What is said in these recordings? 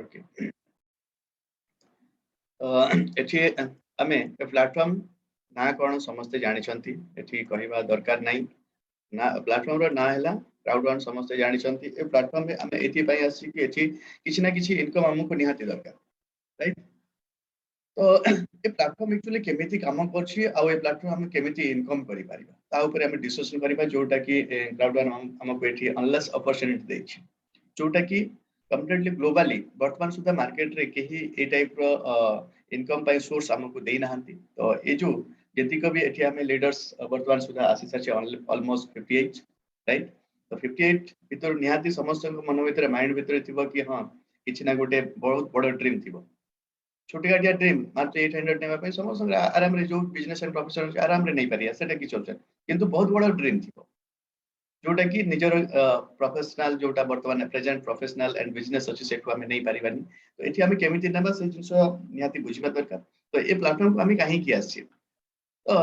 okay एठी आमे a platform ना कोन समस्त जानि छंती एठी कहिबा दरकार नै ना प्लेटफॉर्म रो ना हैला क्राउड1 समस्त जानि छंती ए प्लेटफॉर्म में आमे एठी पई आसी कि एठी किछि ना किछि इनकम हमको निहाती दरकार राइट तो ए प्लेटफॉर्म एक्चुअली केमिति काम करछि आ ए प्लेटफॉर्म हम केमिति इनकम करि परिबा ता ऊपर हम डिस्कशन करबा जोटा कि क्राउड1 हमको एठी अनलेस अपॉर्चुनिटी देछि जोटा कि कंप्लीटली ग्लोबली वर्तमान सुधा मार्केट रे केही ए टाइप रो इनकम पाई सोर्स हमको देई नाहंती तो ए जो जतिक भी एठी हमें लीडर्स वर्तमान सुधा आसी सचे ऑलमोस्ट 58 राइट तो 58 भीतर निहाती समस्त मन भीतर माइंड भीतर थिबो कि हां किछि ना गोटे बहुत बड़ ड्रीम थिबो छोटी गाड़िया ड्रीम मात्र 800 नेबा पे समस्त आराम रे जो बिजनेस एंड प्रोफेशनल आराम रे नहीं पारिया सेटा कि चलছে किंतु बहुत बड़ ड्रीम थिबो जोटा कि निजर प्रोफेशनल जोटा वर्तमान प्रेजेंट प्रोफेशनल एंड बिजनेस अछि सेठु हमें नहीं पारिबानी तो एठी हमें केमिति नेबा से जिंस निहाती बुझिबा दरकार तो ए प्लेटफॉर्म को हमें काहे कि आछि तो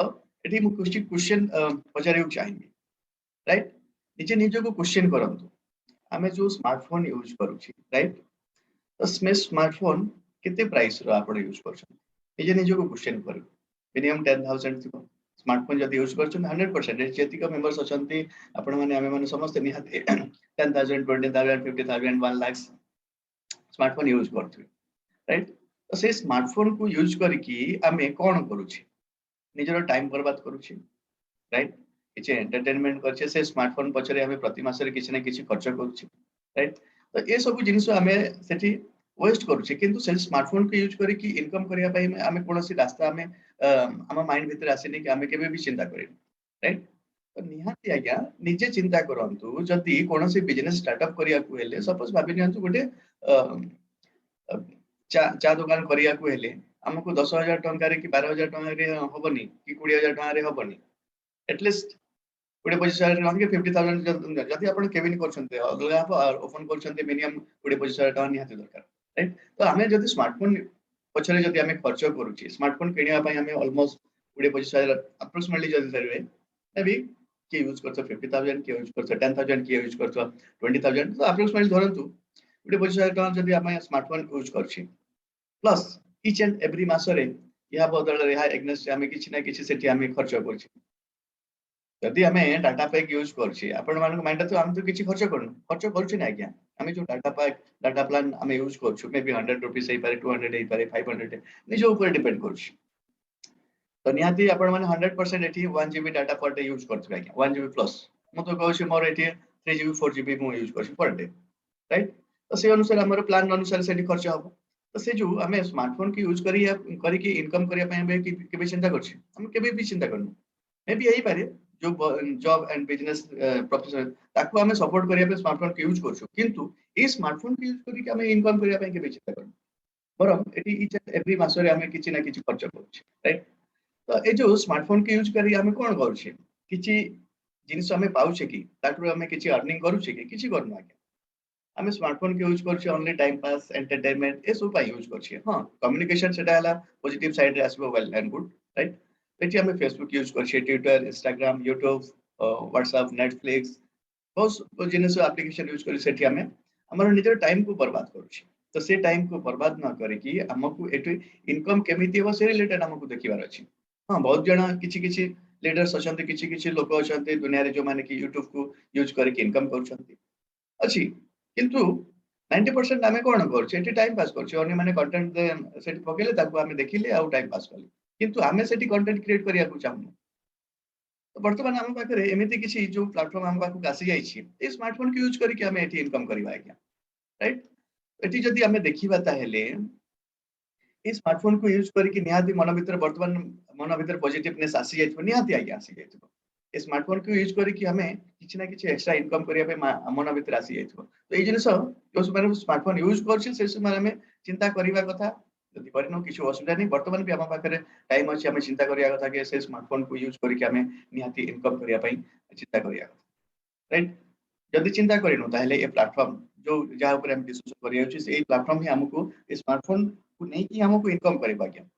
एठी मु क्वेश्चन पचारिउ चाहिए राइट निजे निजे को क्वेश्चन करंतु हमें जो स्मार्टफोन यूज करूछि राइट तो स्मार्टफोन केते प्राइस रो आपण यूज करछन निजे निजे को क्वेश्चन करू मिनिमम 10000 थिबो स्मार्टफोन जदि यूज करछन 100% जेतिक मेंबर्स अछंती आपण माने हमें माने समस्त निहात 10000 20000 50000 1 लाख स्मार्टफोन यूज करथि राइट तो से स्मार्टफोन को यूज करके हमें कोन करूछि निजर टाइम बर्बाद करूछि राइट किछि एंटरटेनमेंट करछे से स्मार्टफोन पछरे हमें प्रति मासरे किछि ना किछि खर्च करूछि राइट तो ए सब जिनिस हमें सेठी वेस्ट करूछि किंतु से स्मार्टफोन को यूज करके इनकम करिया पई हमें कोनोसी रास्ता हमें हम माइंड भीतर आसीनी कि हमें केबे भी चिंता करिन राइट तो निहाती आज्ञा निजे चिंता करंतु जदि कोनोसी बिजनेस स्टार्टअप करिया को हेले सपोज भाबि नियंतु गोटे चा दुकान करिया को हेले हमको 10000 टंका रे कि 12000 टंका रे होबनी कि 20000 टंका रे होबनी एटलीस्ट गोटे 25000 टंका के 50000 जदि आपण केबिन करछन्ते अलगा ओपन करछन्ते मिनिमम गोटे 25000 टंका निहाती दरकार राइट तो हमें जदि स्मार्टफोन पछरे जदि हमें खर्च करूची स्मार्टफोन किनिया पई हमें ऑलमोस्ट गोटे 25000 अप्रोक्सीमेटली जदि धरबे मे के यूज करछ 50000 के यूज करछ 10000 के यूज करछ 20000 तो अप्रोक्सीमेटली धरंतु गोटे 25000 टंका जदि हमें स्मार्टफोन यूज करछि प्लस ईच एंड एवरी मासरे या बदल रे एग्नेस्ट हमें किछि ना किछि सेठी हमें खर्च करछि जदि हमें डाटा पैक यूज करछि आपण मानको माइंड तो हम तो किछि खर्च करछि ना आज्ञा हमें जो डाटा पैक डाटा प्लान हमें यूज करछु मे बी 100 रुपीस हे पारे 200 हे पारे 500 निज ऊपर डिपेंड करछि तो निहाती आपण माने 100% एठी 1 GB data per day use करछु आज्ञा 1 जीबी प्लस मु तो कहू छी मोर एठी 3 जीबी 4 जीबी मु यूज करछु पर डे राइट तो से अनुसार हमर प्लान अनुसार सेठी खर्च हो तो से जो हमें स्मार्टफोन की यूज करी कि इनकम करिया पय हमें केबे चिंता करछि हम केबे भी चिंता करनु मे बी यही पारे जो जॉब एंड बिजनेस प्रोफेशनल ताको हमें सपोर्ट करिया पे स्मार्टफोन के यूज करछु किंतु ए स्मार्टफोन के यूज करी कि हमें इनकम करिया पे केबे चिंता करनु बरम एटी ईच एवरी मासरे हमें किछि ना किछि खर्च करछि राइट तो ए जो स्मार्टफोन के यूज करी हमें कोन करछि किछि जिनिस हमें पाउछे कि ताकरू हमें किछि अर्निंग करूछे कि किछि करनु आके हमें स्मार्टफोन के यूज करछि ओनली टाइम पास एंटरटेनमेंट ए सब पाई यूज करछि हां कम्युनिकेशन सेटा हला पॉजिटिव साइड रे आसबो वेल एंड गुड राइट एठी हमें फेसबुक यूज करछि Twitter Instagram YouTube WhatsApp Netflix बहुत जिनिस एप्लीकेशन यूज करी सेठी हमें हमर निजर टाइम को बर्बाद करछि तो से टाइम को बर्बाद न करी कि हमकु एठी इनकम केमिति हो से रिलेटेड हमकु देखिबार अछि हां बहुत जना किछि किछि लीडर्स अछन्ते किछि किछि लोक अछन्ते दुनिया रे जो माने कि यूट्यूब को यूज करके इनकम करछन्ते अछि किंतु 90% आमे कोन करछ एठी टाइम पास करछ अन्य माने कंटेंट सेठी पकेले ताको आमे देखिले आ टाइम पास करले किंतु आमे सेठी कंटेंट क्रिएट करिया को चाहनु तो वर्तमान हम पाखरे एमिति किछि जो प्लेटफॉर्म हम पाखु आसी जाइछि ए स्मार्टफोन के यूज करके आमे एठी इनकम करबा आज्ञा राइट एठी जदी आमे देखिबा ताहेले ए स्मार्टफोन को यूज करके निहाती मन भीतर वर्तमान मन भीतर पॉजिटिवनेस आसी जाइछो निहाती आज्ञा आसी जाइछो ए स्मार्टफोन को यूज करके हमें किछि ना किछि एक्स्ट्रा इनकम करिया पे मन भीतर आसी जाइछो तो ए जिनिस जो समय स्मार्टफोन यूज करछि से समय हमें चिंता करिवा कथा जदि करिनो किछु असुविधा नहीं वर्तमान भी हम पाखरे टाइम अछि हमें चिंता करिया कथा के से स्मार्टफोन को यूज करके हमें निहाती इनकम करिया पई चिंता करिया राइट जदि चिंता करिनो ताहेले ए प्लेटफॉर्म जो जहा ऊपर हम डिस्कस करिया अछि से ए प्लेटफॉर्म ही हमको स्मार्टफोन को नहीं कि हमको इनकम करबा के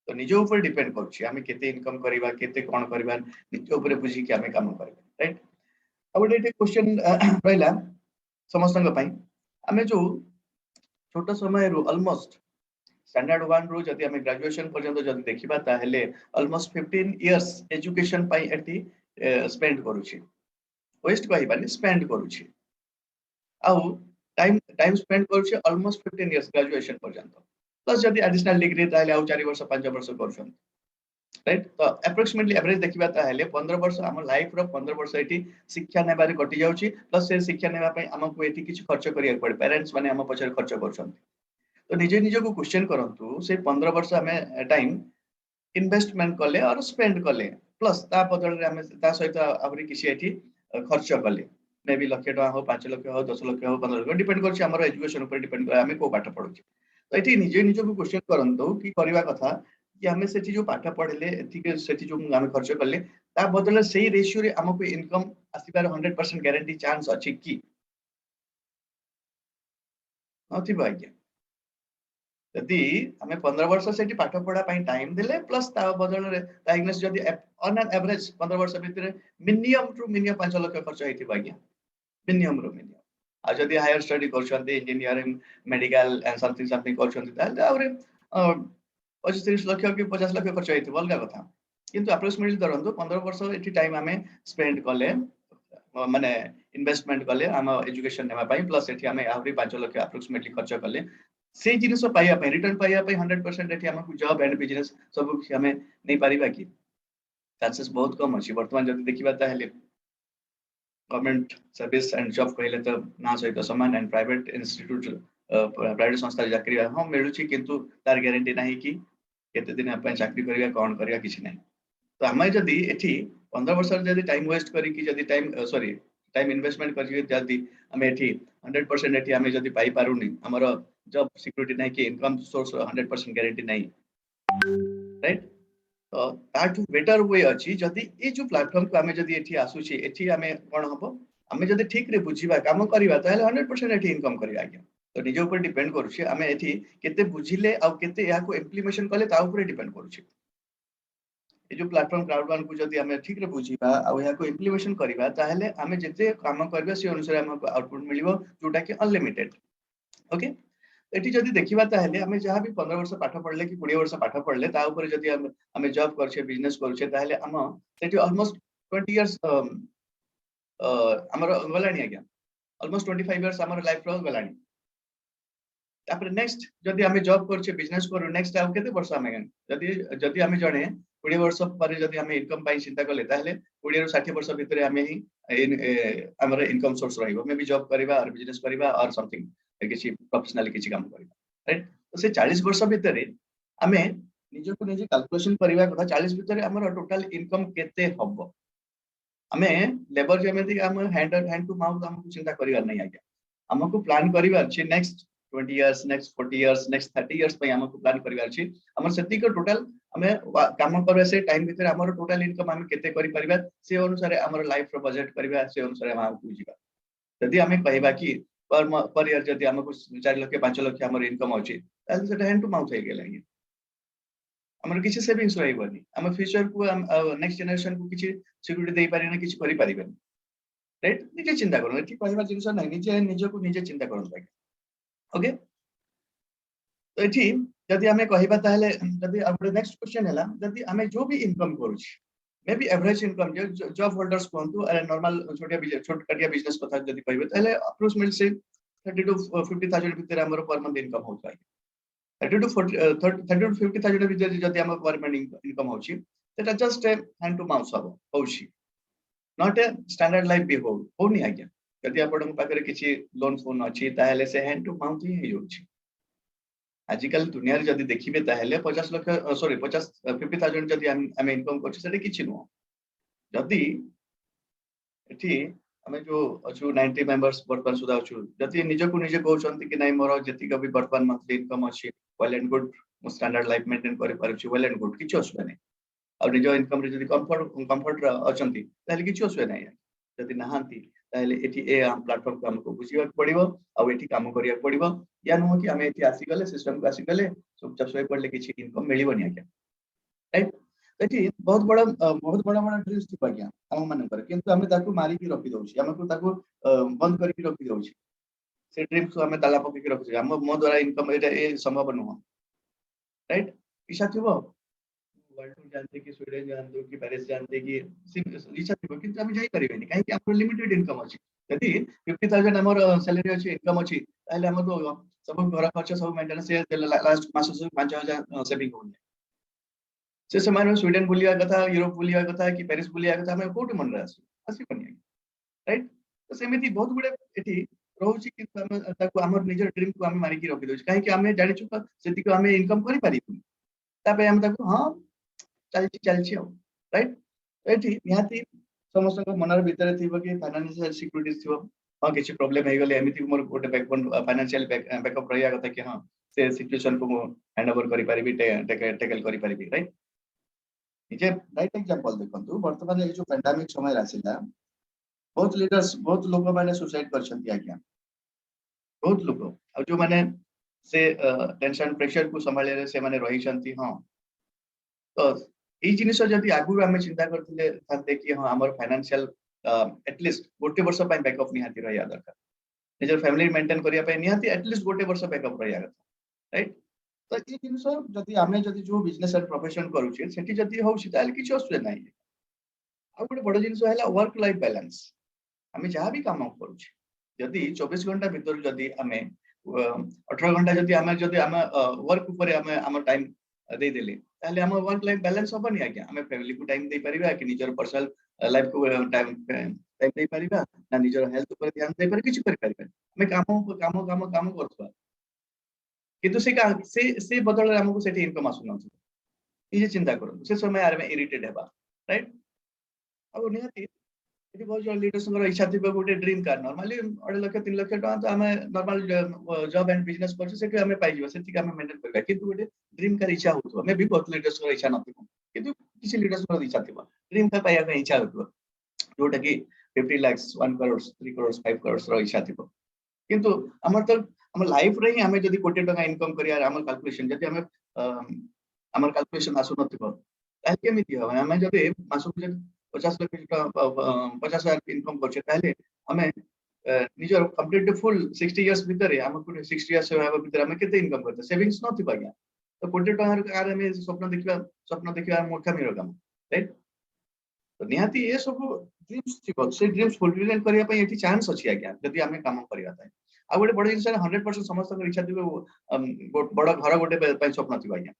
तो निज ऊपर डिपेंड करछि हमें केते इनकम करबा केते कोन करबा निज ऊपर बुझी के हमें काम करबा राइट अब एटे क्वेश्चन रहला समस्त पई हमें जो छोट समय रु ऑलमोस्ट स्टैंडर्ड 1 रु जदि हमें ग्रेजुएशन पर्यंत जदि देखिबा ताहेले ऑलमोस्ट 15 इयर्स एजुकेशन पई एटी स्पेंड करूची वेस्ट कहिबानी स्पेंड करूची आउ टाइम टाइम स्पेंड करूची ऑलमोस्ट 15 इयर्स ग्रेजुएशन पर्यंत प्लस जदि एडिशनल डिग्री ताहेले आउ 4 वर्ष 5 वर्ष करछन राइट तो अप्रोक्सीमेटली एवरेज देखिबा ताहेले 15 वर्ष हम लाइफ रो 15 वर्ष एटी शिक्षा नेबारे कटि जाउची प्लस से शिक्षा नेबा पई हमकु एटी किछ खर्च करिया पड़े पेरेंट्स माने हम पछर खर्च करछन तो निजे निजे को क्वेश्चन करंतु से 15 वर्ष हमें टाइम इन्वेस्टमेंट कले और स्पेंड कले प्लस ता बदल रे हमें ता सहित आबरी किसी एठी खर्च कले मे बी लाख टका हो 5 लाख हो 10 लाख हो 15 लाख डिपेंड करछि हमर एजुकेशन ऊपर डिपेंड करे हमें को पाठ पढुछि तो एठी निजे निजे को क्वेश्चन करंतु कि करबा कथा कि हमें सेठी जो पाठ पढले एठी के सेठी जो हम खर्च कले ता बदल सेही रेशियो रे हमको इनकम आसीबार 100% गारंटी चांस अछि कि नथि भाग्य यदि हमें 15 वर्ष से पाठ पढ़ा टाइम देले प्लस ता बदल रे डायग्नोस जदि ऑन एन एवरेज 15 वर्ष भितर मिनिमम टू मिनिमम 5 लाख खर्च हेति बाग्या मिनिमम रो मिनिमम आ जदि हायर स्टडी करछन्ते engineering medical and something something करछन्ते ताले आउरे 25 लाख कि 50 लाख खर्च हेति अलगा कथा किंतु अप्रोक्सीमेटली धरंतु 15 वर्ष एठी टाइम हमें स्पेंड कले माने इन्वेस्टमेंट कले हम एजुकेशन नेमा पई प्लस एठी हमें आउरी 5 लाख अप्रोक्सीमेटली खर्च कले से जिनिस पाइया पे रिटर्न पाइया पे 100% एठी हमकु जॉब एंड बिजनेस सब हमें नहीं पारिबा कि चांसेस बहुत कम अछि वर्तमान जदि देखिबा ताहेले गवर्नमेंट सर्विस एंड जॉब कहले तो ना सहित समान एंड प्राइवेट इंस्टीट्यूट प्राइवेट संस्था चाकरी हम मिलुची किंतु तार गारंटी नाही कि केते दिन अपन चाकरी करिया कोन करिया किछि नाही तो हमें जदि एठी 15 वर्ष जदि टाइम वेस्ट करी कि जदि टाइम सॉरी टाइम इन्वेस्टमेंट करी जदि हमें एठी 100% एठी हमें जदि पाई पारुनी हमर जॉब सिक्योरिटी नाही कि इनकम सोर्स 100% गारंटी नाही राइट तो ताठू बेटर वे अछि जदि ए जो प्लेटफॉर्म को हमें जदि एठी आसुची एठी हमें कोन हबो हमें जदि ठीक रे बुझिबा काम करिबा ताले 100% एठी इनकम करिया आज्ञा तो निजे ऊपर डिपेंड करूची हमें एठी केते बुझिले आ केते या को इम्प्लीमेंटेशन कले ता ऊपर डिपेंड करूची ए जो प्लेटफॉर्म क्राउड1 को जदि हमें ठीक रे बुझिबा आ या को इम्प्लीमेंटेशन करिबा ताले हमें जते काम करबा से अनुसार हमको आउटपुट मिलिबो जोटा कि अनलिमिटेड ओके एटी जदि देखिबा ताहेले हमें जहां भी 15 वर्ष पाठ पढ़ले कि 20 वर्ष पाठ पढ़ले ता ऊपर जदि हमें जॉब करछे बिजनेस करछे ताहेले हम सेठी ऑलमोस्ट 20 इयर्स हमर गलानी आज्ञा ऑलमोस्ट 25 इयर्स हमर लाइफ रो गलानी तापर नेक्स्ट जदि हमें जॉब करछे बिजनेस करू नेक्स्ट आउ केते वर्ष हमें जदि जदि हमें जणे 20 वर्ष पर जदि हमें इनकम पाई चिंता करले ताहेले 20 रो 60 वर्ष भितर हमें ही हमर इनकम सोर्स रहिबो मे भी जॉब करिबा और बिजनेस करिबा और समथिंग किसी प्रोफेशनली किसी काम करिबा राइट तो से 40 वर्ष भितर हमें निजे को निजे कैलकुलेशन करिबा कथा 40 भितर हमर टोटल इनकम केते हबो हमें लेबर जेमेति हम हैंड टू माउथ हमको चिंता करिवार नहीं आज्ञा हमको प्लान करिवार छी next 20 years next 40 years next 30 years पे हमको प्लान करिवार छी हमर सेति को टोटल हमें काम करबे से टाइम भीतर हमर टोटल इनकम हम केते करि परिबा से अनुसार हमर लाइफ रो बजट करिबा से अनुसार हम बुझिबा यदि हमें कहबा कि पर ईयर जदि हमको 4 लाख 5 लाख हमर इनकम अछि ताले सेटा हैंड टू माउथ हे गेलै हमर किछि सेविंग्स रहइबनी हम फ्यूचर को नेक्स्ट जनरेशन को किछि सिक्योरिटी दे पारिना किछि करि पारिबनी राइट निजे चिंता करू एठी कहबा जिंस नै निजे निजे को निजे चिंता करू भाई ओके तो एठी जदि हमें कहबा ताले जदि अब नेक्स्ट क्वेश्चन हैला जदि हमें जो भी इनकम करूछि may be average income job holders कोंतु अरे नॉर्मल छोटकाटिया बिजनेस कथा जदि कहबे ताले अप्रोक्सीमेटली से 30 to 50,000 भीतर हमर पर मंथ इनकम होता है 30 to 50,000 भीतर जदि हमर पर मंथ इनकम होछि सेटा जस्ट हैंड टू माउथ सब होछि नॉट ए स्टैंडर्ड लाइफ भी हो नहीं आज्ञा यदि आपण पाखरे किछि लोन फोन अछि ताहेले से हैंड टू माउथ ही होछि आजिकल दुनिया रे जदि देखिबे ताहेले 50 लाख सॉरी 50,000 जदि हम इनकम करछि सेटा किछि नो जदि एठी हमें जो अछु 90 मेंबर्स वर्तमान सुधा अछु जति निजे को निजे कहउछंती कि नै मोर जति कभी वर्तमान मंथली इनकम अछि well and good standard life maintain करि पारछि वेल एंड गुड किछ असुविधा नै और निजे इनकम रे जति कंफर्ट अछंती ताले किछ असुविधा नै जति नहांती ताले एठी ए प्लेटफॉर्म को हमको बुझिया पड़िबो आ एठी काम करिया पड़िबो या न कि हमें एठी आसी गले सिस्टम को आसी गले सब जब सोई पड़ले किछ इनकम मिलिबो नै आज्ञा राइट एठी बहुत बड़ा बड़ा ड्रीम्स थी आज्ञा हम मन करे किंतु हमें ताकू मारी की रखि दउछि हमको ताकू बंद करि की रखि दउछि से ड्रीम को हमें ताला पके रखुचे हम मो द्वारा इनकम ए संभव नुह राइट इच्छा थी वर्ल्ड टूर जानते कि स्वीडन जानते कि पेरिस जानते कि इच्छा थी कि हम जाई परिबेनी काहे कि हमर लिमिटेड इनकम अछि यदि 50000 हमर सैलरी अछि इनकम अछि ताले हम तो सब घर खर्च सब मेंटेनेंस लास्ट मास से 5000 सेविंग होने से समय स्वीडन बुलिया कथा यूरोप बुलिया कथा कि पेरिस बुलिया कथा हम कोट मन रास आसी बनिया राइट तो सेमिति बहुत गुडे एठी रहउची कि हम ताको हमर निजर ड्रीम को हम मारी की रखि दोछ काहे कि हम जानि छु सेति को हम इनकम करि पारिबु तापे हम ताको हां चलछि राइट एठी निहाती समस्त मनर भीतर थिबो कि फाइनेंशियल सिक्युरिटी थिबो हां किछि प्रॉब्लम हे गले एमिति मोर गोटे बैकबोन फाइनेंशियल बैकअप रहिया कथा कि हां से सिचुएशन को हैंड ओवर करि पारिबि टेकल करि पारिबि राइट निजे राइट एग्जांपल देखंतु वर्तमान ए जो पैंडेमिक समय रासिला बहुत लीडर्स बहुत लोक माने सुसाइड करछंती आज्ञा बहुत लोक आ जो माने से टेंशन प्रेशर को संभाले रे से माने रही छंती हां तो ए जिनिस जदि आगु हम चिंता करथिले थाते कि हां हमर फाइनेंशियल एटलीस्ट गोटे वर्ष पय बैकअप निहाती रहया दरकार निजर फैमिली मेंटेन करिया पय निहाती एटलीस्ट गोटे वर्ष बैकअप रहया कथा राइट तो ए जिनिस जदि हमें जदि जो बिजनेस एंड प्रोफेशन करूछे सेठी जदि होउछि ताले किछ असुविधा नाही आ गोटे बड़ जिनिस हैला वर्क लाइफ बैलेंस हमें जहाँ भी काम करूछे जदि 24 घंटा भीतर जदि हमें 18 घंटा जदि हमें वर्क ऊपर हमें हमर टाइम दे देले ताले हम वर्क लाइफ बैलेंस होबनी आज्ञा हमें फैमिली को टाइम दे परिबा कि निजर पर्सनल लाइफ को टाइम दे परिबा ना निजर हेल्थ ऊपर ध्यान दे पर किछ कर परिबा हमें काम करथबा किंतु से बदल हमको सेठी इनकम आसु न ये चिंता करू से समय आर में इरिटेट हेबा राइट अब निहाती एटी बहुत जन लीडर्स को इच्छा थी गोटे dream car normally 2 lakh 3 lakh टका तो हमें नॉर्मल जॉब एंड बिजनेस करछ सेठी हमें पाइ जीव सेठी हमें मेंटेन करबा किंतु गोटे ड्रीम कार इच्छा होतो हमें भी बहुत लीडर्स को इच्छा नथि किंतु किसी लीडर्स को इच्छा थिबा ड्रीम कार पाइया का इच्छा होतो जोटा कि 50 लाख 1 करोड़ 3 करोड़ 5 करोड़ रो इच्छा थिबो किंतु हमर तो हमर लाइफ रे ही हमें जदी कोटी टका इनकम करिया हमर कैलकुलेशन जदी हमें हमर कैलकुलेशन आसु नथिबो ताल केमिति हो हमें जदी मासु 50 लाख 50,000 इनकम करछे ताले हमें निजर कंप्लीट फुल 60 इयर्स भीतर हमको 60 इयर्स होबा भीतर हमें केते इनकम करते सेविंग्स नथि पाया तो कोटी टका कार हमें स्वप्न देखिबा मूर्खा मिरो काम राइट तो निहाती ये सब ड्रीम्स थिबो से ड्रीम्स फुलफिलमेंट करिया पय एठी चांस अछि आज्ञा जदी हमें काम करिया ताई आ गोटे बड़ जिनिस 100% समस्त इच्छा थिबो बड़ घर गोटे पय स्वप्न थिबा आज्ञा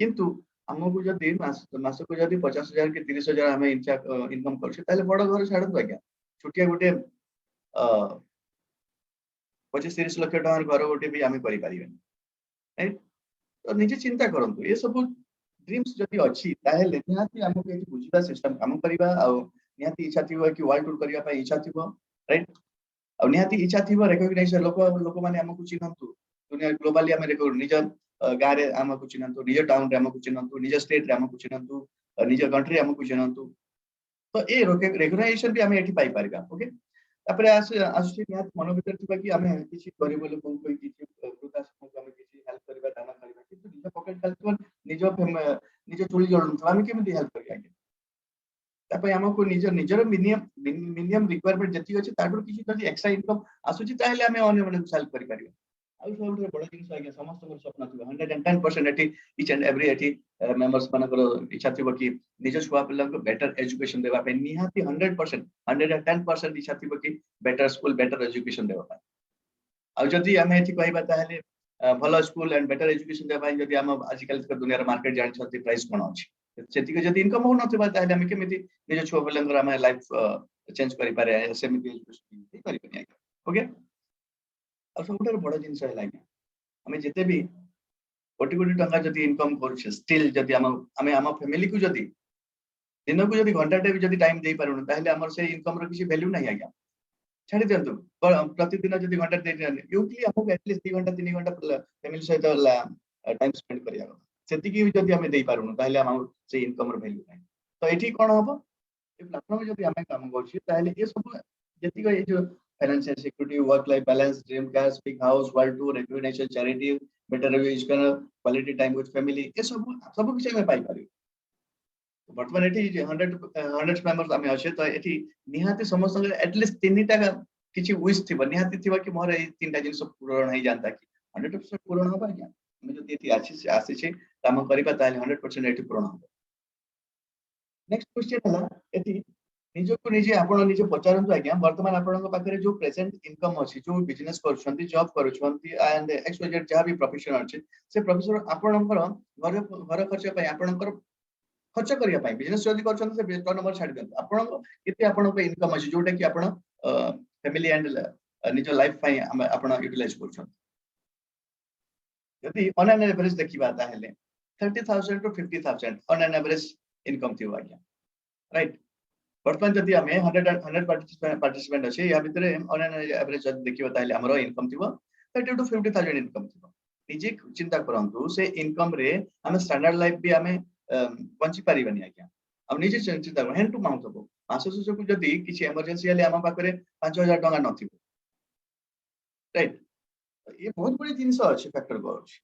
किंतु हमको जदी मास को जदी 50,000 के 30,000 हमें इनकम करछे ताले बड़ घर छाडत आज्ञा छोटिया गोटे 25-30 लाख टका घर गोटे भी हमें करि परिबेन राइट तो निजे चिंता करंतु ये सब ड्रीम्स जदी अछि ताहेले निहाती हमको एठी बुझिबा सिस्टम काम करिबा आ निहाती इच्छा थिबो कि वर्ल्ड टूर करिया पय इच्छा थिबो राइट आ निहाती इच्छा थिबो रिकॉग्नाइजेशन लोक माने हमको चिन्हंतु दुनिया ग्लोबली हमें रिकॉग्नाइज निज गारे हमको चिन्हंतु निज टाउन रे हमको चिन्हंतु निज स्टेट रे हमको चिन्हंतु निज कंट्री हमको चिन्हंतु तो ए रिकॉग्नाइजेशन भी हमें एठी पाई परिबा ओके तापरे आसुची निहात मन भीतर थिबा कि हमें किछि गरीब लोक को किछि वृद्धाश्रम को हमें किछि हेल्प करबा दान करबा किंतु निज पॉकेट खाली निज चुली जळन हमें केमिति हेल्प करिया तापरे हमको निजर मिनिमम रिक्वायरमेंट जति अछि ताडर किछि जदि एक्स्ट्रा इनकम आसुची ताहेले हमें अन्य माने हेल्प करि परिबा आउ सबसे बड़ जिनिस आज्ञा समस्त को स्वप्न थिबा 110% एठी ईच एंड एवरी एठी मेंबर्स मानकर इच्छा थिबो कि निज छुआ पिल्ला को बेटर एजुकेशन देबा पे निहाती 100% 110% इच्छा थिबो कि बेटर स्कूल बेटर एजुकेशन देबा पे आ जदी हमें एठी कहबा ताहेले भलो स्कूल एंड बेटर एजुकेशन देबा जदी हम आजिकल के दुनिया रे मार्केट जानि छथि प्राइस कोन अछि सेति के जदी इनकम हो नथिबा ताहेले हम केमिति निज छुआ पिल्ला हम लाइफ चेंज करि पारे सेमिति एजुकेशन दे करि ओके आ सबटा बड़ जिनिस है लागे हमें जेते भी कोटी कोटी टका जदी इनकम करूछे स्टिल जदी हम फैमिली को जदी दिन को जदी घंटाटे भी जदी टाइम दे पारुन ताहले हमर से इनकम रो किछि वैल्यू नाही आज्ञा छाडी दियंतु प्रतिदिन जदी घंटा दे यूजली हमको एटलीस्ट 2 घंटा 3 घंटा फैमिली सहित टाइम स्पेंड करिया सेति की जदी हमें दे पारुन ताहले हम से इनकम रो वैल्यू नाही तो एठी कोन होबो ए प्लेटफॉर्म जदी हमें काम करछि ताहले ए सब जति को ए जो financial security work life balance dream cars big house world tour recognition charity better education quality time with family ए सब विषय में पाई पारि वर्तमान एठी 100 मेंबर्स हमें अछि तो एठी निहाती समस्त एटलीस्ट 3 टा किछि विश थिबो निहाती थिबो कि मोर ए तीनटा जिंस पूर्ण हो जानता कि 100% पूर्ण होबा आज्ञा हम जदि एति आसी छे काम करिबा ताले 100% एति पूर्ण हो नेक्स्ट क्वेश्चन हला एति निजको निजे आपण निजे पचारंतु आज्ञा वर्तमान आपनक पाखरे जो प्रेजेंट इनकम अछि जो बिजनेस करूछंती जॉब करूछंती एंड एक्सवाइजेड जहां भी प्रोफेशन अछि से प्रोफेसर आपनकर घर खर्च पय आपनकर खर्च करिया पय बिजनेस जदि करूछंती से बेस्ट नंबर छाडी दियंतु आपन केते आपन इनकम अछि जोटा कि आपन फैमिली एंड निज लाइफ पय आपन यूटिलाइज करूछंती यदि ऑन एन एवरेज देखिबा ताहेले 30,000 to 50,000 on an average income थिबा आज्ञा राइट वर्तमान जदि हमें 100 पार्टिसिपेंट अछि या भितरे ऑन एन एवरेज जदि देखिबा ताहेले हमरो इनकम थिबो 30 टू 50,000 इनकम थिबो निजे चिंता करंतु से इनकम रे हमें स्टैंडर्ड लाइफ भी हमें बंची परिबनी आज्ञा हम निजे चिंता कर हेन टू माउंट हो मास सुसु को जदि किछि इमरजेंसी आले हम पाखरे 5,000 टका नथिबो राइट ये बहुत बड़ी जिनिस अछि फैक्टर को अछि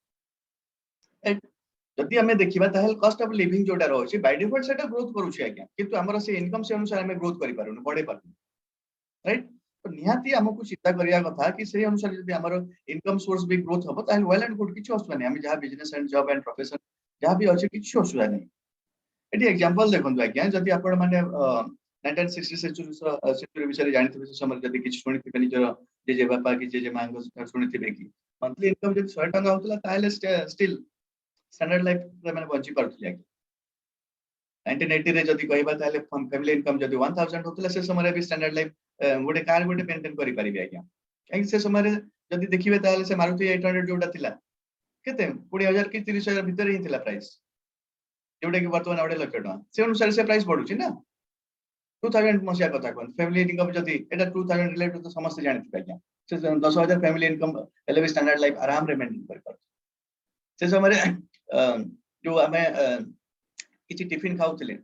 जदि हमें देखिबा ताहेल कॉस्ट ऑफ लिविंग जोटा रहउछि बाय डिफॉल्ट सेटा ग्रोथ करूछि आज्ञा किंतु हमर से इनकम से अनुसार हमें ग्रोथ करि पारुनु बढ़े पारुनु राइट तो निहाती हमकु चिंता करिया कथा कि से अनुसार जदि हमर इनकम सोर्स भी ग्रोथ हबो ताहेल वेल एंड गुड किछु असुविधा नहीं हम जहां business and job and profession जहां भी अछि किछु असुविधा नहीं एटी एग्जांपल देखंतु आज्ञा जदि आपण माने 1960 सेंचुरी विषय जानिथिबे से समय जदि किछु सुनिथिबे निजर जे बापा कि जे मांग सुनिथिबे कि मंथली इनकम जदि 100 टका होतला ताहेले स्टिल स्टैंडर्ड लाइफ माने बंची पारुथिले 1980 रे जदि कहबा ताले फैमिली इनकम जदि 1000 होतला से समय रे भी स्टैंडर्ड लाइफ गोटे कार गोटे मेंटेन करि परिबे आज्ञा काहे से समय रे जदि देखिबे ताले से मारुति 800 जोटा थिला केते 20000 कि 30000 भीतर ही थिला प्राइस जोटा कि वर्तमान 1 लाख टका से अनुसार से प्राइस बढ़ुची ना 2000 मसिया कथा कोन फैमिली इनकम जदि एटा 2000 रिलेटेड तो समस्त जानिथिबे आज्ञा से 10000 फैमिली इनकम एले भी स्टैंडर्ड लाइफ आराम रे मेंटेन करि पार से समय रे जो हमें किछि टिफिन खाउथिले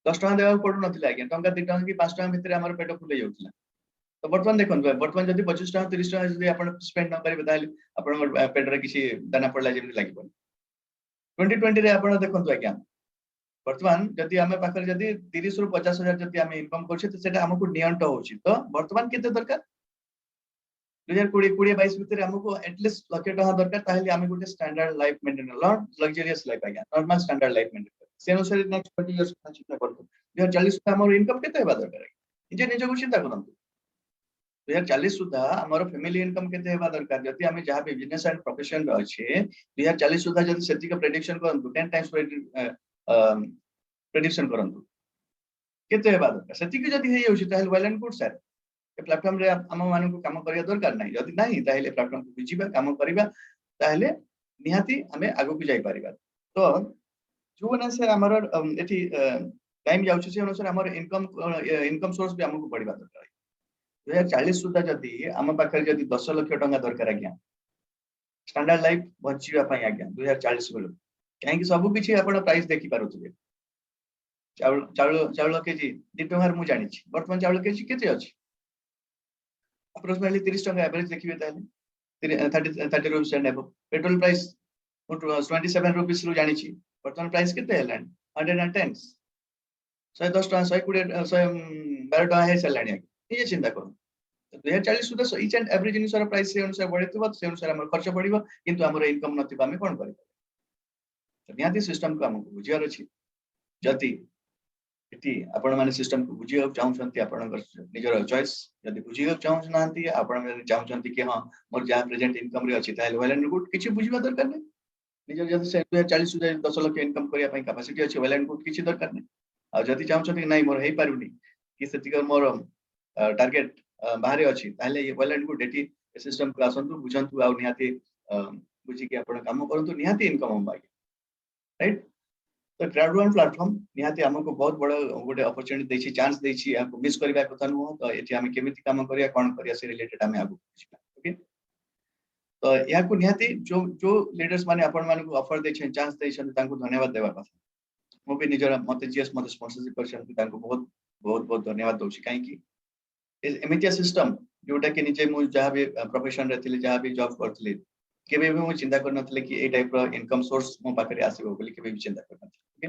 10 टका देबा पडु नथिला आज्ञा टंका 2 टका कि 5 टका भीतर हमर पेट फुले जाउथिला तो वर्तमान देखंतु वर्तमान जदि 25 टका 30 टका जदि आपण स्पेंड न करिबे ताले आपण पेट रे किछि दाना पडला जेमि लागिबो 2020 रे आपण देखंतु आज्ञा वर्तमान जदि हमें पाखर जदि 30 रु 50,000 जदि हमें इनकम करछे तो सेटा हमकु नियंट होउछि तो वर्तमान केते दरकार 2020 22 भीतर हमकु एटलीस्ट लाख टका दरकार ताहेले हमें गुटे standard life maintain not luxurious life आज्ञा नॉर्मल स्टैंडर्ड लाइफ मेंटेन से अनुसार नेक्स्ट 20 इयर्स चिंता करतो 2040 सुधा हमर इनकम केते हेबा दरकार निजे निजे को चिंता करंतु 2040 सुधा हमर फैमिली इनकम केते हेबा दरकार जति हमें जहां भी बिजनेस एंड प्रोफेशन अछि 2040 सुधा जति सेति का प्रेडिक्शन करंतु 10 टाइम्स प्रेडिक्शन करंतु केते हेबा दरकार सेति कि जति हे होछि ताहेल वेल एंड गुड सर ए प्लेटफॉर्म रे हम मानन को काम करिया दरकार नाही जति नाही ताहेले प्लेटफॉर्म को बुझिबा काम करिबा ताहेले निहाती हमें आगु को जाई परिबा तो जो ना से हमर एठी टाइम जाउछि से अनुसार हमर इनकम सोर्स भी हमको बढ़िबा दरकार 2040 सुधा जदी हम पाखरे जदी 10 लाख टका दरकार आज्ञा स्टैंडर्ड लाइफ बचिबा पई आज्ञा 2040 बेलो काहे कि सब किछि आपण प्राइस देखि पारुथिबे चाउल केजी 2 टका मु जानि छी वर्तमान चाउल केजी केते अछि अप्रोक्सिमेटली 30 टका एवरेज देखिबे ताले 30 rupees and above petrol price 27 rupees रु जानि छी वर्तमान प्राइस केते हेलान 110 110 टका 120 112 टका हे सलानी ये चिंता करू 2040 सुधा ईच एंड एवरी जिनिसर प्राइस से अनुसार बढ़िथिबो से अनुसार हमर खर्च पड़िबो किंतु हमर इनकम नथिबा हम कोन करि निहाती सिस्टम को हमको बुझियार अछि जति एटी आपण माने सिस्टम को बुझिया चाहउछंती आपणकर निजर चॉइस जदि बुझिया चाहउ नांती आपण माने चाहउछंती कि हां मोर जा प्रेजेंट इनकम रे अछि ताहेल वेल एंड गुड किछि बुझिबा दरकार नै निजर जदि से 2040 सुधा 10 लाख इनकम करिया पई कैपेसिटी अछि वेल एंड गुड किछि दरकार नै आ जदि चाहउछंती कि नै मोर हेई पारुनी कि सेतिकर मोर टारगेट बाहर अछि ताहेले ये well and good eighty system को आसंतु बुझंतु आ निहाती बुझी कि आपण काम करंतु निहाती इनकम हम बाकी राइट तो क्राउड1 प्लेटफॉर्म निहाती हमको बहुत बड़ गोटे अपॉर्चुनिटी देछि चांस देछि आपको मिस करबा कथा न तो एठी हम केमिति काम करिया कोन करिया से रिलेटेड हम आगु बुझिबा ओके तो या को निहाती जो जो लीडर्स माने आपण माने को ऑफर देछन चांस देछन तांको धन्यवाद देबा कथा मो भी निजर मते जीएस मते स्पॉन्सरशिप करछन तांको बहुत बहुत बहुत धन्यवाद दोछि काहे कि एमितिया सिस्टम जोटा कि निजे मु जहां भी प्रोफेशन रे थिले जहां भी जॉब करथिले केबे भी मु चिंता कर नथिले कि ए टाइप रो इनकम सोर्स मो पाखरे आसीबो बोली केबे भी चिंता कर नथिले ओके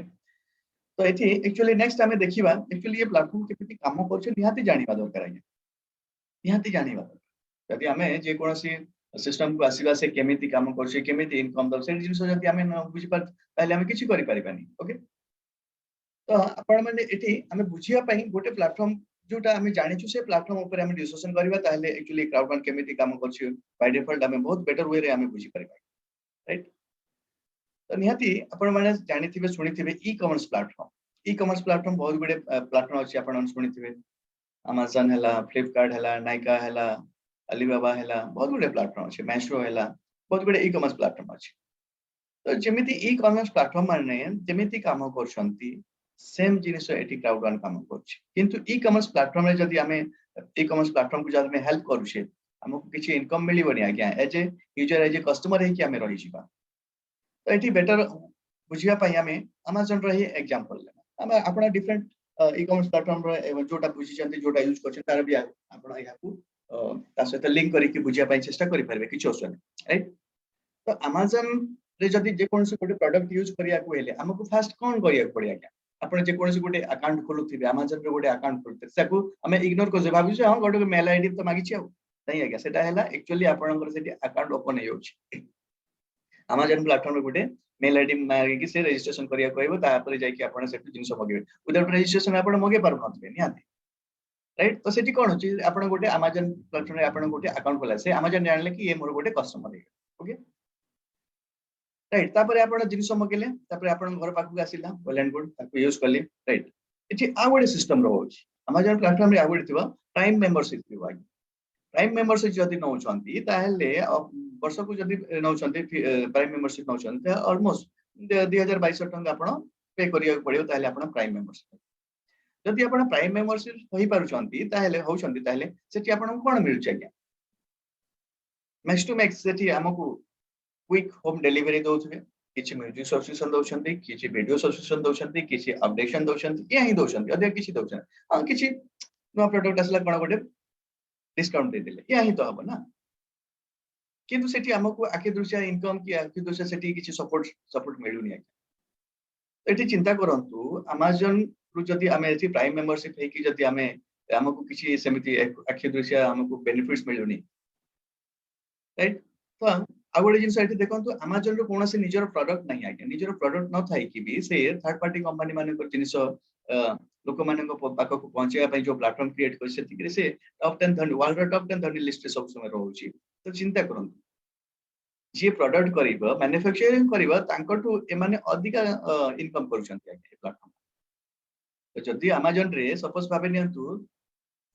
तो एठी एक्चुअली नेक्स्ट हमें देखिबा एक्चुअली ये प्लेटफॉर्म केमिति काम करछ निहाती जानिबा दरकार आज्ञा निहाती जानिबा जदि आमे जे कोनोसी सिस्टम को आसीबा से केमिति काम करछे केमिति इनकम दो से जिंस जदि आमे न बुझि पार ताले आमे किछि करि परिबानी ओके तो आपण माने एठी आमे बुझिया पई गोटे प्लेटफॉर्म जोटा आमे जानिछु से प्लेटफॉर्म ऊपर आमे डिस्कशन करबा ताले एक्चुअली क्राउड1 केमिति काम करछि बाय डिफॉल्ट आमे बहुत बेटर वे रे आमे बुझि परिबा राइट तो निहाती आपण माने जानिथिबे सुनिथिबे ई कॉमर्स प्लेटफॉर्म बहुत गुडे प्लेटफॉर्म अछि आपण सुनिथिबे Amazon हैला फ्लिपकार्ट हैला नाइका हैला अलीबाबा हैला बहुत गुडे प्लेटफॉर्म अछि मेशो हैला बहुत गुडे ई कॉमर्स प्लेटफॉर्म अछि तो जेमिति ई कॉमर्स प्लेटफॉर्म माने जेमिति काम करछंती सेम जिनिस एटी क्राउड1 काम करछि किंतु ई कॉमर्स प्लेटफॉर्म रे जदि हमें ई कॉमर्स प्लेटफॉर्म को जदि हमें हेल्प करूछे हमको किछि इनकम मिलिबनी आज्ञा as a user as a customer है कि हमें रहि जिबा तो एटी बेटर बुझिया पई हमें Amazon रो ही एग्जांपल लेना हम अपना डिफरेंट ई कॉमर्स प्लेटफॉर्म रो जोटा बुझिचंती जोटा यूज करछन तार भी आपण याकू ता सहित लिंक करी कि बुझिया पई चेष्टा करि परबे किछि ऑप्शन राइट तो Amazon रे जदि जे कोनसे गोटे प्रोडक्ट यूज करिया को हेले हमको फास्ट कोन करिया पड़िया क्या आपण जे कोनसे गोटे अकाउंट खोलुथिबे Amazon रे गोटे अकाउंट खोलते साकू हमें इग्नोर कर जे भाबु जे हां गोटे मेल आईडी तो मागिछि आ नहीं आज्ञा सेटा हैला एक्चुअली आपनकर सेठी अकाउंट ओपन हे होछि Amazon प्लेटफॉर्म रे गोटे मेल आईडी मागी से रजिस्ट्रेशन करिया कहबो तापर जाय कि आपण सेठी जिंस मगेबे विदाउट रजिस्ट्रेशन आपण मगे पार नथबे निहाती राइट तो सेठी कोन होछि आपण गोटे Amazon प्लेटफॉर्म रे आपण गोटे अकाउंट खोला से Amazon जानले कि ये मोर गोटे कस्टमर है ओके राइट तापर आपण जिंस मगेले तापर आपण घर पाखु आसिला वेल एंड गुड ताको यूज करली राइट इछि आ गोटे सिस्टम रहउछि Amazon प्लेटफॉर्म रे आ गोटे थिबा प्राइम मेंबरशिप थिबा प्राइम मेंबरशिप जदि नउछंती ताहेले वर्ष को जदि नउछंती प्राइम मेंबरशिप नउछंती ऑलमोस्ट 2200 टंका आपण पे करिया पड़ियो ताहेले आपण प्राइम मेंबरशिप जदि आपण प्राइम मेंबरशिप होई पारुछंती ताहेले होउछंती ताहेले सेठी आपण कोन मिलुछ आज्ञा मैक्स टू मैक्स सेठी हमकु क्विक होम डिलीवरी दोथबे किछि म्यूजिक सब्सक्रिप्शन दोछंती किछि वीडियो सब्सक्रिप्शन दोछंती किछि अपडेशन दोछंती या ही दोछंती अदे किछि दोछन हां किछि नो प्रोडक्ट असला कोन गोटे डिस्काउंट दे देले या ही तो हबो ना किंतु सेठी हमकु आखि दृश्य इनकम कि आखि दृश्य सेठी किछि सपोर्ट मिलुनी एठी चिंता करंतु Amazon रु जदि हमें एठी प्राइम मेंबरशिप है कि जदि हमें हमकु किछि सेमिति आखि दृश्य हमकु बेनिफिट्स मिलुनी राइट तो आ गोटे जिंस एठी देखंतु Amazon रो कोनोसे निजर प्रोडक्ट नहीं आके निजर प्रोडक्ट न थाई कि भी से थर्ड पार्टी कंपनी माने को जिनिस लोक माने को पाक को पहुंचे पई जो प्लेटफॉर्म क्रिएट कर सेति से टॉप 10 धनी वर्ल्ड रो टॉप 10 धनी लिस्ट सब समय रहउची तो चिंता करंतु जे प्रोडक्ट करिबो मैन्युफैक्चरिंग करिबो तांकटू एमाने अधिका इनकम करूछंती आके प्लेटफॉर्म तो जदि Amazon रे सपोज भाबे नियंतु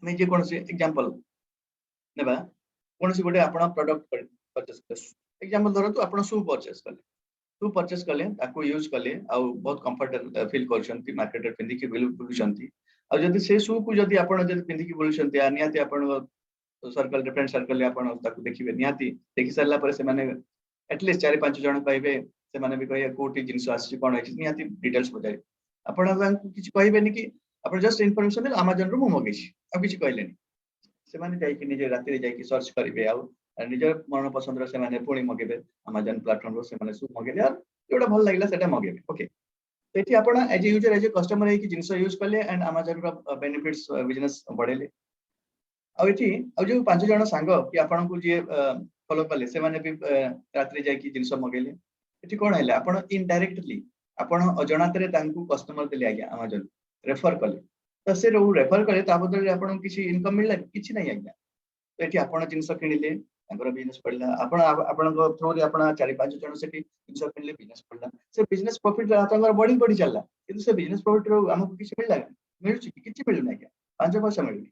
मैं जे कोनसे एग्जांपल नेबा कोनसे गोटे आपण प्रोडक्ट परचेस कर एग्जांपल धरतु आपण शू परचेस कले ताको यूज कले आ बहुत कंफर्टेबल फील करछंती मार्केट रे पिंदी कि बुलुछंती आ जदि से शू को जदि आपण जदि पिंदी कि बुलुछंती आ नियाती आपण सर्कल डिफरेंट सर्कल ले आपण ताको देखिबे नियाती देखि सरला पर से माने एटलीस्ट 4-5 जण कहबे से माने भी कहया कोटी जिंस आसी कोन है नियाती डिटेल्स बजाय आपण किछि कहबेनी कि आपण जस्ट इन्फॉर्मेशन Amazon रो मगेछि आ किछि कहलेनी से माने जाय कि निजे राति रे जाय कि सर्च करिवे आ निजर मन पसंद रो से माने पुणी मगेबे Amazon प्लेटफॉर्म रो से माने सु मगेले यार जोटा भल लागला सेटा मगेबे ओके तो एठी आपण as a user as a customer है कि जिंस यूज करले एंड Amazon रो बेनिफिट्स बिजनेस बढ़ेले आ एठी आ जो 5 जण सांग कि आपण को जे फॉलो करले से माने भी रात्रि जाय कि जिंस मगेले एठी कोन हैले आपण इनडायरेक्टली आपण अजणातरे तांकू कस्टमर देले आज्ञा Amazon रेफर करले तो से रेफर करे ता बदल आपण किछि इनकम मिलला किछि नै आज्ञा तो एठी आपण जिंस किनिले तांकर बिजनेस पडला आपण आपण थ्रू रे आपण 4-5 जण सेठी जिंस किनिले बिजनेस पडला से बिजनेस प्रॉफिट तांकर बड़ी चलला किंतु से बिजनेस प्रॉफिट रो हमकु किछि मिलला मिलुछि किछि मिलु नै आज्ञा 5 पैसा मिलुनी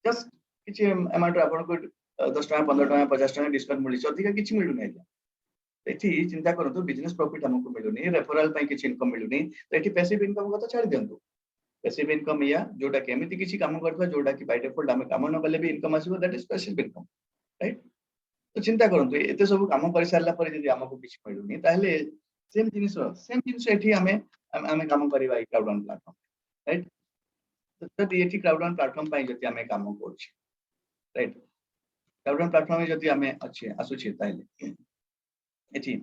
जस्ट किछि अमाउंट आपण को 10 टका 15 टका 50 टका डिस्काउंट मिलि अधिक किछि मिलु नै आज्ञा एठी चिंता करंतु बिजनेस प्रॉफिट हमकु मिलुनी रेफरल पई किछि इनकम मिलुनी तो एठी पैसिव इनकम को तो छाड़ दियंतु पैसिव इनकम या जोटा केमिति किछि काम करथवा जोटा कि बाय डिफॉल्ट हम काम न कले भी इनकम आसीबो that is passive income right तो चिंता करंतु एते सब काम कर सारला पर यदि हमकु किछि मिलुनी ताहले सेम जिनिस एठी हमें काम करबा क्राउड1 प्लेटफॉर्म राइट तो जदि एठी क्राउड1 प्लेटफॉर्म पई जदि हमें काम करछि राइट क्राउड1 प्लेटफॉर्म में जदि हमें अच्छे आसुछि ताहले एठी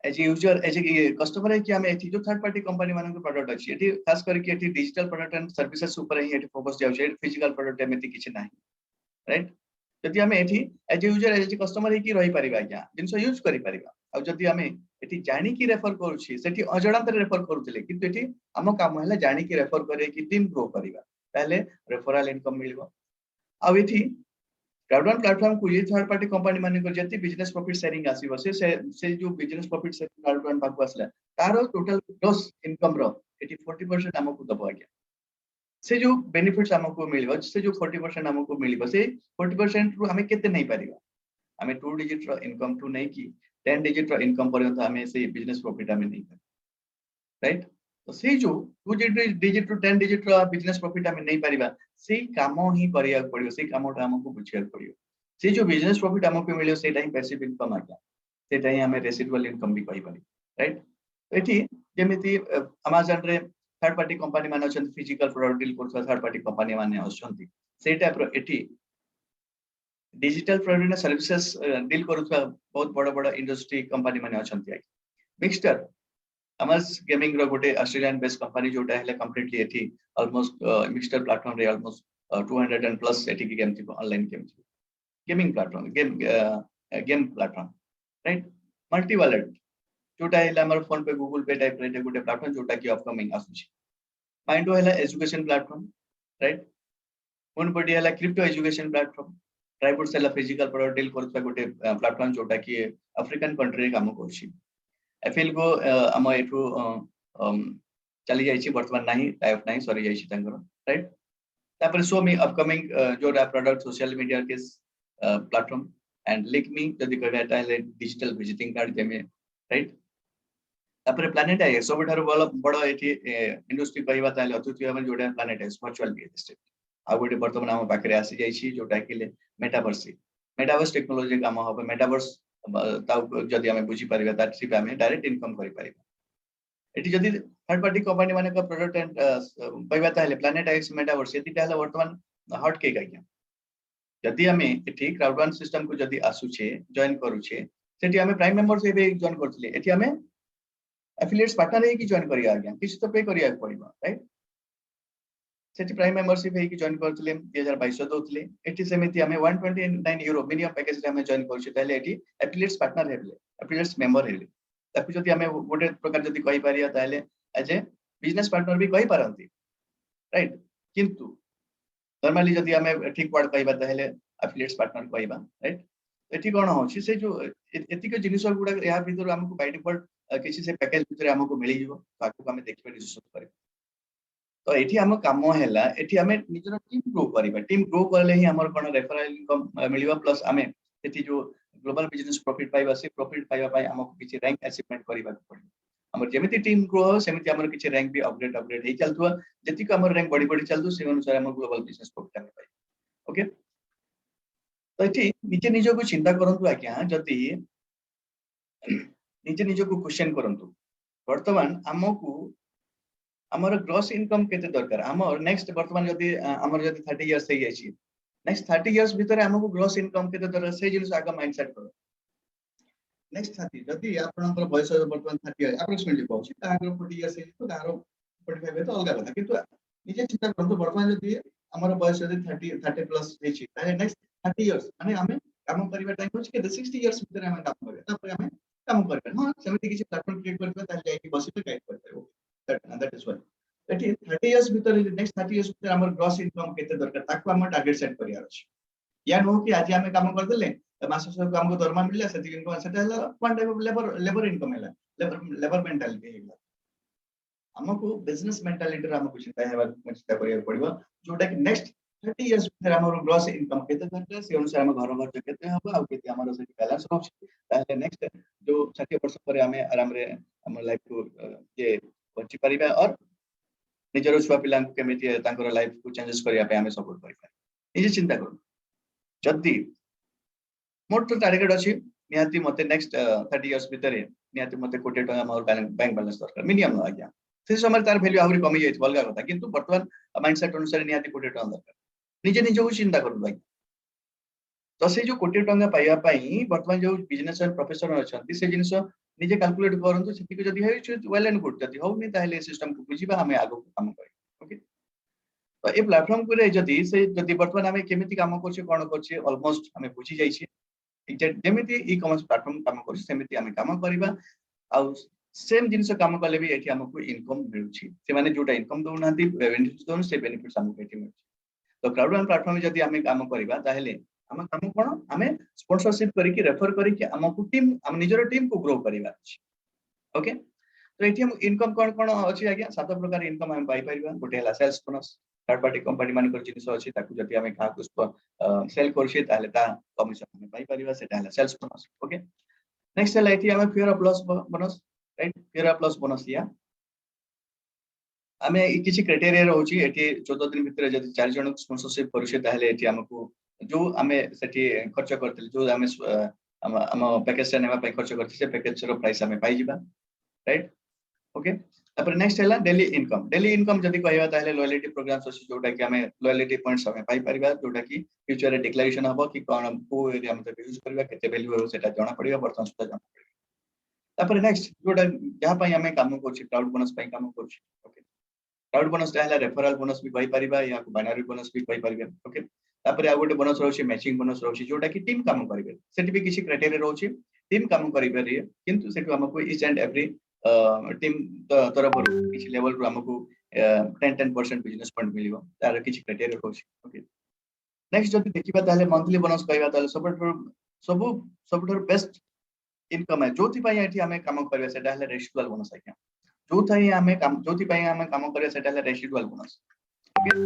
एज यूजर एज कस्टमर है कि हमें एथि जो थर्ड पार्टी कंपनी मान प्रोडक्ट अच्छी एथि खास करके एथि डिजिटल प्रोडक्ट एंड सर्विसेज ऊपर ही एथि फोकस जाउछे फिजिकल प्रोडक्ट एमिति किछि नाही राइट जदि हमें एथि एज यूजर एज कस्टमर है कि रही परिबा क्या जिंस यूज करि परिबा आ जदि हमें एथि जानि कि रेफर करूछि सेठी अजणांत रेफर करूथिले किंतु एथि हम काम हैला जानि कि रेफर करे कि टीम ग्रो परिबा ताले रेफरल इनकम मिलबो आ एथि Crowd1 प्लेटफॉर्म को ये थर्ड पार्टी कंपनी माने को जति बिजनेस प्रॉफिट शेयरिंग आसीबो से जो बिजनेस प्रॉफिट शेयरिंग Crowd1 पाकु आसला तारो टोटल ग्रॉस इनकम रो 40% हमको दबो आज्ञा से जो बेनिफिट्स हमको मिलबो से जो 40% हमको मिलबो से 40% रु हमें केते नहीं परिबा हमें 2 डिजिट रो इनकम टू नहीं की 10 डिजिट रो इनकम पर्यंत हमें से बिजनेस प्रॉफिट हमें नहीं राइट तो से जो 2 डिजिट टू 10 डिजिट रो बिजनेस प्रॉफिट हमें नहीं परिबा से काम ही करिया पड़ियो से कामटा हमको बुझिया पड़ियो से जो बिजनेस प्रॉफिट हमको मिलियो सेटा ही पैसिव इनकम आज्ञा सेटा ही हमें रेसिडुअल इनकम भी कहि पारी राइट एठी जेमिति अमेज़न रे थर्ड पार्टी कंपनी माने अछन फिजिकल प्रोडक्ट डील करथवा थर्ड पार्टी कंपनी माने अछंती से टाइप रो एठी digital product and services deal करथवा बहुत बड़ बड़ इंडस्ट्री कंपनी माने अछंती मिक्सचर अमर्स गेमिंग रो गोटे ऑस्ट्रेलियन बेस्ड कंपनी जोटा हेले कंप्लीटली एठी ऑलमोस्ट मिक्सचर प्लेटफॉर्म रे ऑलमोस्ट 200 एंड प्लस एठी की गेम थी ऑनलाइन गेम थी gaming platform game platform right multi wallet जोटा हेले हमर फोन पे गूगल पे टाइप रे गोटे प्लेटफॉर्म जोटा की अपकमिंग आसुची माइंडो हेले एजुकेशन प्लेटफॉर्म राइट फोन पडी हेले क्रिप्टो एजुकेशन प्लेटफॉर्म ट्राइबोट सेला फिजिकल प्रोडक्ट डील करथवा गोटे प्लेटफॉर्म जोटा की अफ्रीकन कंट्री रे काम करछि एफिल को हम एठू चली जाइछि वर्तमान नाही टाइप नाही सॉरी जाइछि तंगर राइट तापर सो मी अपकमिंग जो प्रोडक्ट सोशल मीडिया के प्लेटफॉर्म एंड लिंक मी जदि कहबा ताले डिजिटल विजिटिंग कार्ड जेमे राइट तापर प्लैनेट है सबठार बड़ एठी इंडस्ट्री कहबा ताले अतुति हम जोडा प्लैनेट है वर्चुअल रियल एस्टेट आ गोटे वर्तमान हम पाखरे आसी जाइछि जोटा कि मेटावर्स टेक्नोलॉजी काम हो मेटावर्स जदि हमें बुझी परिबा ताछि हमें डायरेक्ट इनकम करि परिबा एटी जदि थर्ड पार्टी कंपनी माने का प्रोडक्ट एंड कहबा ताले प्लैनेट एक्स मेटावर्स एति ताले वर्तमान हॉट केक आज्ञा जदि हमें एटी Crowd1 सिस्टम को जदि आसुछे जॉइन करूछे सेठी हमें प्राइम मेंबर से भी जॉइन करथिले एटी हमें एफिलिएट्स पार्टनर है कि जॉइन करिया आज्ञा किछ तो पे करिया पड़िबा राइट सेठी प्राइम मेंबरशिप है कि जॉइन करथिले 2022 दोथिले एटी समिति हमें 129 यूरो मिनिमम पैकेज रे हमें जॉइन करछि ताले एटी एफिलिएट्स पार्टनर हेले एफिलिएट्स मेंबर हेले ताकि जदि हमें गोटे प्रकार जदि कहि पारिया ताले एज ए बिजनेस पार्टनर भी कहि पारंती राइट किंतु नॉर्मली जदि हमें ठीक वर्ड कहबा ताले एफिलिएट्स पार्टनर कहबा राइट एठी कोन होछि से जो एति के जिनिस गुडा या भीतर हमको बाय डिफॉल्ट किसी से पैकेज भीतर हमको मिली जीवो ताकू हमें देखबे डिस्कस करे तो एठी हम काम हैला एठी हमें निजर टीम ग्रो करिबा टीम ग्रो करले ही हमर कोन रेफरल इनकम मिलिबा प्लस हमें एठी जो ग्लोबल बिजनेस प्रॉफिट पाइबा से प्रॉफिट पाइबा पाई हमको किछि रैंक अचीवमेंट करिबा पड़िबो हमर जेमिति टीम ग्रो हो सेमिति हमर किछि रैंक भी अपग्रेड हे चलतुवा जति को हमर रैंक बड़ी चलतु से अनुसार हमर ग्लोबल बिजनेस प्रॉफिट हमें पाइ ओके तो एठी निजे निजो को चिंता करंतु आज्ञा जति निजे निजो को क्वेश्चन करंतु वर्तमान हमको हमर ग्रॉस इनकम केते दरकार हमर नेक्स्ट वर्तमान जदि हमर जदि 30 इयर्स हे जायछि नेक्स्ट 30 इयर्स भीतर हमको ग्रॉस इनकम केते दरकार से जिनिस आगा माइंडसेट करो नेक्स्ट 30 जदि आपनकर बयस वर्तमान 30 अप्रोक्सीमेटली कहउछि तागर 40 इयर्स हे तो तारो 45 तो अलगा कथा किंतु निजे चिंता करंतु वर्तमान जदि हमर बयस जदि 30 प्लस हेछि ताले नेक्स्ट 30 इयर्स माने हमें काम करिबा टाइम होछि के 60 इयर्स भीतर हमें काम करबे तापर हमें काम करबे हां सेमिति किछि प्लेटफॉर्म क्रिएट करबे ताले जाई कि बसिबे गाइड करबे that is one eighty 30 years भीतर नेक्स्ट 30 इयर्स भीतर हमर ग्रॉस इनकम केते दरकार ताको हम टारगेट सेट करिया अछि या नो कि आज हमें काम कर देले मास सब हमको दरमा मिलला सेति इनकम सेटा हला one type of labour income हला लेबर मेंटालिटी हेला हमको बिजनेस मेंटालिटी रा हमको चिंता करिया पड़िबो जोटा कि नेक्स्ट 30 इयर्स भीतर हमर ग्रॉस इनकम केते दरकार से अनुसार हम घर खर्च केते हबो आ केते हमर से बैलेंस रहछि ताले नेक्स्ट जो 60 वर्ष पर हमें आराम रे हमर लाइफ को ये बंची परिबा और निजर छुआ पिला केमिति तांकर लाइफ को चेंजेस करिया पे हमें सपोर्ट करि पारे निजे चिंता करू जदी मोर तो टारगेट अछि निहाती मते नेक्स्ट 30 इयर्स भीतर निहाती मते कोटी टका मोर बैंक बैलेंस दरकार मिनिमम आज्ञा से समय तार वैल्यू आहुरी कमी जाय बलगा कथा किंतु वर्तमान माइंडसेट अनुसार निहाती कोटी टका दरकार निजे निजे को चिंता करू भाई तो से जो कोटी टका पाइया पई वर्तमान जो बिजनेस एंड प्रोफेशनल अछंती से जिनिस निजे कैलकुलेट करंतु सेति जदी है वेल एंड गुड जदी होनी ताहले सिस्टम को बुझिबा हमें आगो काम करी ओके तो ए प्लेटफॉर्म को रे जदी से जदी वर्तमान हमें केमिति काम करछे कोन करछे ऑलमोस्ट हमें बुझी जाई छै जेमिति ई कॉमर्स प्लेटफॉर्म काम करछे सेमिति हमें काम करबा आ सेम जिनस काम कले भी एठी हमको इनकम मिलुछि से माने जोटा इनकम दउ नांती बेनिफिट्स दोन से बेनिफिट्स हमको एठी मिलुछि तो क्राउड1 प्लेटफॉर्म जदी हमें काम करबा ताहले हम काम कोन हमें स्पॉन्सरशिप करी कि रेफर करी कि हमको टीम हम निजर टीम को ग्रो करबा अछि ओके तो एठी हम इनकम कोन कोन अछि आज्ञा सात प्रकार इनकम हम पाई परिबा गोटे हला sales bonus third party company मान कर जिनिस अछि ताकू जति हमें का कुछ सेल करछि ताहले ता कमिशन हम पाई परिबा सेटा हला सेल्स बोनस ओके नेक्स्ट हला एठी हम fear of loss bonus right fear of loss bonus या आमे किछि क्राइटेरिया रहउछि एठी 14 दिन भितर जति चार जन स्पॉन्सरशिप करछि ताहले एठी हमकु जो आमे सेठी खर्च करथिल जो आमे हम पैकेज से नेबा पे खर्च करथि से पैकेज रो प्राइस हमें पाई जिबा राइट ओके तापर नेक्स्ट हला डेली इनकम जदी कहबा ताहले लॉयल्टी प्रोग्राम्स अछि जोटा कि हमें लॉयल्टी पॉइंट्स हमें पाई परिबा जोटा कि फ्यूचर रे डिक्लेरेशन हबो कि कोन को एरिया हम यूज करबा केते वैल्यू हो सेटा जाना पड़िबा वर्तमान सुधा जाना पड़िबा तापर नेक्स्ट जोटा जहा पई हमें काम करछि क्राउड बोनस पई काम करछि ओके क्राउड बोनस ताहला रेफरल बोनस भी कहि परिबा या बाइनरी बोनस भी कहि परिबा ओके तापर आ गोटे बोनस रहउछि मैचिंग बोनस रहउछि जोटा कि टीम काम करिबे सेठी भी किछि क्राइटेरिया रहउछि टीम काम करिबे रे किंतु सेठी हमको ईच एंड एवरी टीम तरफ किछि लेवल रो हमको 10% बिजनेस पॉइंट मिलिबो तार किछि क्राइटेरिया रहउछि ओके नेक्स्ट जब देखिबा ताहले मंथली बोनस कहबा ताहले सबठर बेस्ट इनकम है जोथि पई एठी हमें काम करबे सेटा हले रेसिडुअल बोनस आज्ञा जोथि हमें काम जोथि पई हमें काम करबे सेटा हले residual bonus okay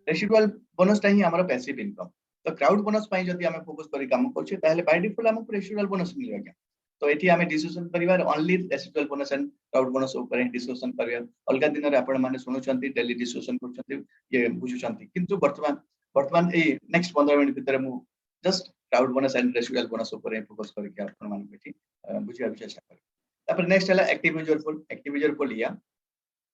residual bonus ता ही हमर पैसिव इनकम तो क्राउड बोनस पई जदी हमें फोकस करी काम करछे ताहले बाय डिफॉल्ट हमको रेसिडुअल बोनस मिलिबा क्या तो एठी हमें डिस्कशन करिवार only residual bonus and crowd bonus ऊपर डिस्कशन करिवार अलगा दिन रे आपण माने सुनुचंती डेली डिस्कशन करचंती ये बुझुचंती किंतु वर्तमान ए नेक्स्ट 15 मिनिट भीतर मु just crowd bonus and residual bonus ऊपर फोकस करके आपण माने एठी बुझिया चेष्टा करी तापर नेक्स्ट हला एक्टिव यूजर पोल या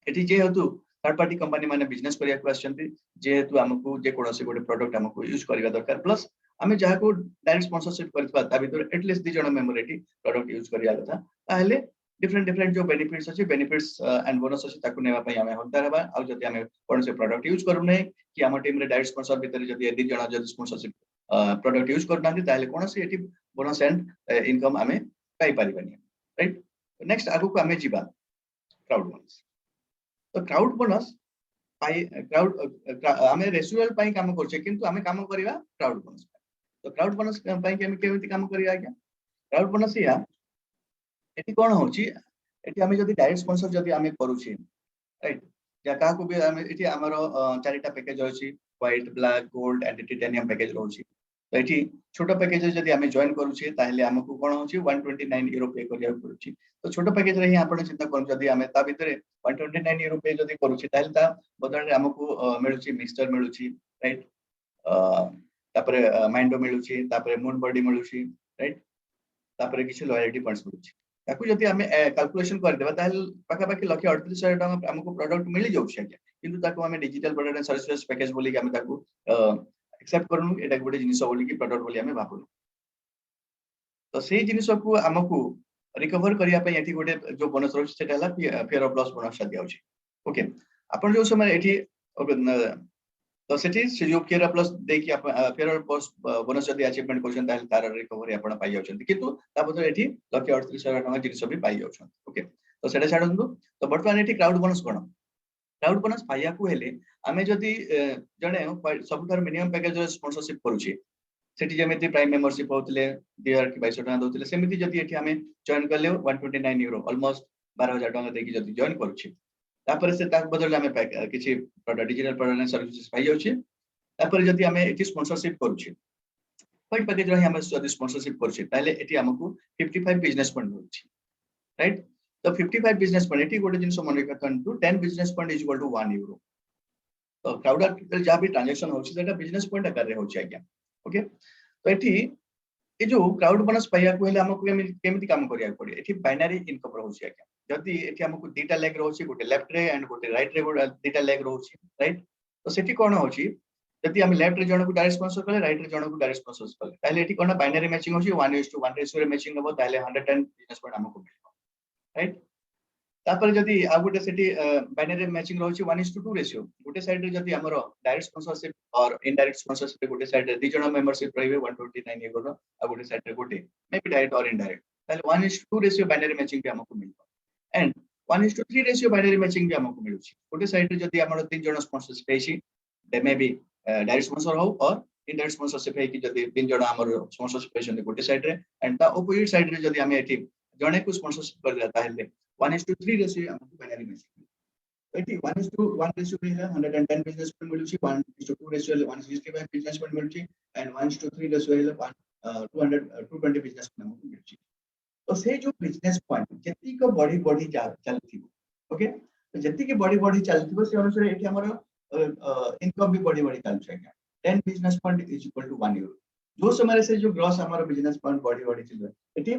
एठी जे हेतु थर्ड पार्टी कंपनी माने बिजनेस करिया को आछंती जे हेतु हमकु जे कोनोसी गोटे प्रोडक्ट हमकु यूज करबा दरकार प्लस हमें जहा को डायरेक्ट स्पॉन्सरशिप करथबा ता भीतर एटलीस्ट 2 जण मेंबर एठी प्रोडक्ट यूज करिया कथा ताहले डिफरेंट जो बेनिफिट्स अछि बेनिफिट्स एंड बोनस अछि ताकु नेबा पई हमें हकदार हेबा आ जति हमें कोनोसी प्रोडक्ट यूज करू नै कि हम टीम रे डायरेक्ट स्पॉन्सर भीतर जति 2 जण जति स्पॉन्सरशिप प्रोडक्ट यूज करनांती ताहले कोनोसी एठी बोनस एंड इनकम हमें पाई परिबानी राइट नेक्स्ट आगु को हमें जीवा क्राउड बोनस तो क्राउड बोनस पाई क्राउड हमें रेसिडुअल पाई काम करछे किंतु हमें काम करिवा क्राउड बोनस तो क्राउड बोनस पाई के हमें केमिति काम करिया आज्ञा क्राउड बोनस या एठी कोन होची एठी हमें जदी डायरेक्ट स्पॉन्सर जदी हमें करूची राइट या का को भी हमें एठी हमरो चारिटा पैकेज होची white black gold and titanium package रहउची तो एठी छोटो पैकेज जदी हमें जॉइन करूची ताहले हमको कोन होची 129 यूरो पे करिया पड़ुची तो छोटो पैकेज रे ही आपण चिंता करू जदी हमें ता भीतर 129 यूरो पे जदी करूची ताहले ता बदल रे हमको मिलुची मिक्सचर मिलुची राइट तापरे माइंडो मिलुची तापरे मून बॉडी मिलुची राइट तापरे किछ लॉयल्टी पॉइंट्स मिलुची ताकू जदी हमें कैलकुलेशन कर देबा ताहले पाखा पाखी लक्ष्य 38000 टका हमको प्रोडक्ट मिली जाउछ आज्ञा किंतु ताकू हमें digital product and services package बोली कि हमें ताकू एक्सेप्ट करनु एटा गोटे जिनिस बोली कि प्रोडक्ट बोली हमें भाबु तो सेही जिनिस को हमको रिकवर करिया पे एठी गोटे जो बोनस रहउछ सेटा हला फियर ऑफ लॉस बोनस दियाउछ ओके अपन जो समय एठी तो सेठी से जो फियर ऑफ लॉस दे कि फियर ऑफ लॉस बोनस जदी अचीवमेंट करछन ताहले तार रिकवरी आपण पाई जाउछन किंतु ता बदल एठी लक्ष्य 38000 टका जिनिस भी पाई जाउछन ओके तो सेटा छाडंदु तो वर्तमान एठी क्राउड बोनस कोन क्राउड बोनस पाइया को हेले हमें जदी जणे सबथर मिनिमम पैकेज स्पॉन्सरशिप करूची सेठी जेमिति प्राइम मेंबरशिप होतले 2000 की 2200 टका दोतले सेमिति जदी एठी हमें जॉइन करले 129 यूरो ऑलमोस्ट 12000 टका देकी जदी जॉइन करूची तापर से ताक बदल हमें किछि product digital product and services पाई जाउची तापर जदी हमें एठी स्पॉन्सरशिप करूची पॉइंट पैकेज रही हमें जदी स्पॉन्सरशिप करूची ताले एठी हमकु 55 बिजनेस पॉइंट होची राइट तो 55 बिजनेस पॉइंट एठी गोटे जिंस मन रखंतु 10 business point is equal to 1 euro तो क्राउड आर्टिकल जहाँ भी ट्रांजैक्शन होची सेटा बिजनेस पॉइंट आकार रे होची आज्ञा ओके तो एठी ए जो क्राउड बोनस पाइया को हेले हमकु केमिति काम करिया पड़े एठी बाइनरी इनकम रहउची आज्ञा जदी एठी हमकु दीटा लेग रहउची गोटे लेफ्ट रे एंड गोटे राइट रे गोटे दीटा लेग रहउची राइट तो सेठी कोन होची जदि हम लेफ्ट रे जण को डायरेक्ट स्पॉन्सर कले राइट रे जण को डायरेक्ट स्पॉन्सर कले ताले एठी कोन बाइनरी मैचिंग होची 1:1 रेशियो रे मैचिंग हबो ताले 110 बिजनेस पॉइंट हमको मिलबो राइट तापर जदि आ गुटे सेठी बाइनरी मैचिंग रहउची 1:2 रेशियो गुटे साइड रे जदि हमरो डायरेक्ट स्पॉन्सरशिप और इनडायरेक्ट स्पॉन्सरशिप गुटे साइड रे 2 जण मेंबरशिप रहिबे 129 एगो रो आ गुटे साइड रे गुटे मे बी डायरेक्ट और इनडायरेक्ट ताले 1:2 रेशियो बाइनरी मैचिंग भी हमको मिलबो एंड 1:3 रेशियो बाइनरी मैचिंग भी हमको मिलुची गुटे साइड रे जदि हमरो 3 जण स्पॉन्सरशिप हेची दे मे बी डायरेक्ट स्पॉन्सर हो और इनडायरेक्ट स्पॉन्सरशिप है कि जदि 3 जण हमरो स्पॉन्सरशिप हेछन गुटे साइड रे एंड ता ऑपोजिट साइड रे जदि हम एठी जणे को स्पॉन्सरशिप कर देता है 1:3 रेशियो हमको बाइनरी मैचिंग एटी 1:1 रेशियो है 110 बिजनेस पॉइंट मिलुची 1:2 रेशियो 165 बिजनेस पॉइंट मिलुची एंड 1:3 रेशियो है 220 बिजनेस पॉइंट हमको मिलुची तो से जो बिजनेस पॉइंट जति को बड़ी बड़ी चलथिबो ओके तो जति के बड़ी चलथिबो से अनुसार एठी हमर इनकम भी बड़ी चलछ 10 business point is equal to 1 euro जो समय से जो ग्रॉस हमर बिजनेस पॉइंट बड़ी चलबे एठी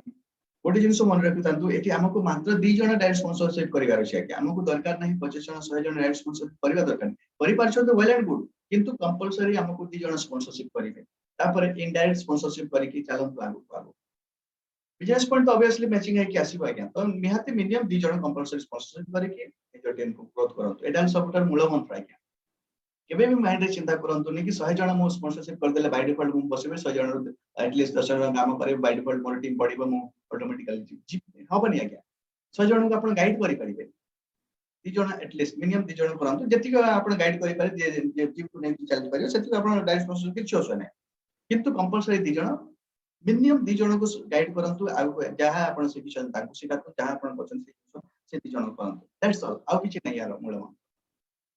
गोटे जिनस मन रखि तांतु एठी हमको मात्र 2 जण डायरेक्ट स्पॉन्सरशिप करिवार छै कि हमको दरकार नहीं 25 जण 100 जण डायरेक्ट स्पॉन्सरशिप करिवा दरकार करि पारछो तो वेल एंड गुड किंतु कंपलसरी हमको 2 जण स्पॉन्सरशिप करिवे तापर इनडायरेक्ट स्पॉन्सरशिप करि कि चलन लागू बिजनेस पॉइंट तो ऑब्वियसली मैचिंग है कि आसीबो आज्ञा तो निहाती मिनिमम 2 जण कंपलसरी स्पॉन्सरशिप करि कि निजर टीम को ग्रोथ करंतु एटा सबटर मूल मंत्र आज्ञा केबे भी माइंड रे चिंता करंतु नि कि 100 जण मो स्पॉन्सरशिप कर देले बाय डिफॉल्ट मु बसिबे 100 जण एटलीस्ट 10 जण काम करे बाय डिफॉल्ट मोर टीम बढ़िबो मु ऑटोमेटिकली जी हबनी आज्ञा 100 जण को आपण गाइड करि परिबे 2 जण एटलीस्ट मिनिमम 2 जण करंतु जति को आपण गाइड करि पारे जे जीव को नै चल पारे सेति आपण डायरेक्ट स्पॉन्सरशिप किछ होस नै किंतु कंपलसरी 2 जण मिनिमम 2 जण को गाइड करंतु आ जहा आपण सिखिसन ताकु सिखातु जहा आपण पसंद सिखिसन से 2 जण करंतु दैट्स ऑल आउ किछ नै यार मूल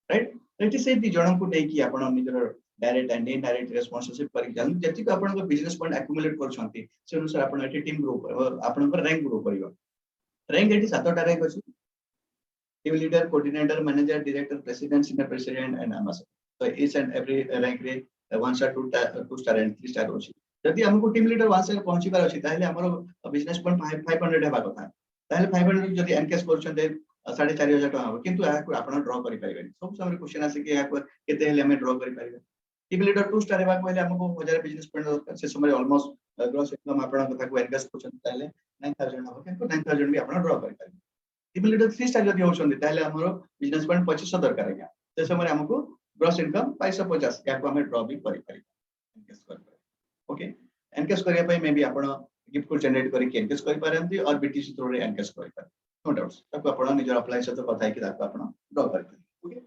राइट एटी से 2 जण को देकी आपण निजर डायरेक्ट एंड इनडायरेक्ट स्पॉन्सरशिप करि जान जति को आपण बिजनेस पॉइंट एक्युमुलेट करछंती से अनुसार आपण एटी टीम ग्रो आपण रैंक ग्रो करियो रैंक एटी 7 टा रैंक अछि team leader coordinator manager director president senior president and ambassador तो ईच एंड एवरी रैंक रे 1 स्टार 2 स्टार एंड 3 स्टार अछि जदि हमको टीम लीडर 1 स्टार पहुंची बार अछि ताहेले हमरो बिजनेस पॉइंट 500 हेबा कथा ताहेले 500 जदि एनकेस करछन्ते 4500 टका हो किंतु आपण ड्रॉ करि परिबेनी सब समय क्वेश्चन आसे कि केते हेले हमें ड्रॉ करि परिबे टीम लीडर 2 स्टार हेबा कहले हमको 1000 बिजनेस पॉइंट दरकार से समय ऑलमोस्ट ग्रॉस इनकम आपण कथा को एनकेस करछन्ते ताहेले 9000 हो किंतु 9000 भी आपण ड्रॉ करि परिबे टीम लीडर 3 स्टार जदि होछन्ते ताहेले हमरो बिजनेस पॉइंट 2500 दरकार है से समय हमको ग्रॉस इनकम 550 या को हमें ड्रॉ भी करि परिबे एनकेस कर ओके एनकेस करिया पई मे बी आपण गिफ्ट को जनरेट करि के एनकेस करि पारंती और बीटीसी थ्रू रे एनकेस करि पार नो डाउट्स ताको आपण निजर अप्लाई सहित कथा है कि ताको आपण ड्रॉ करि पार ओके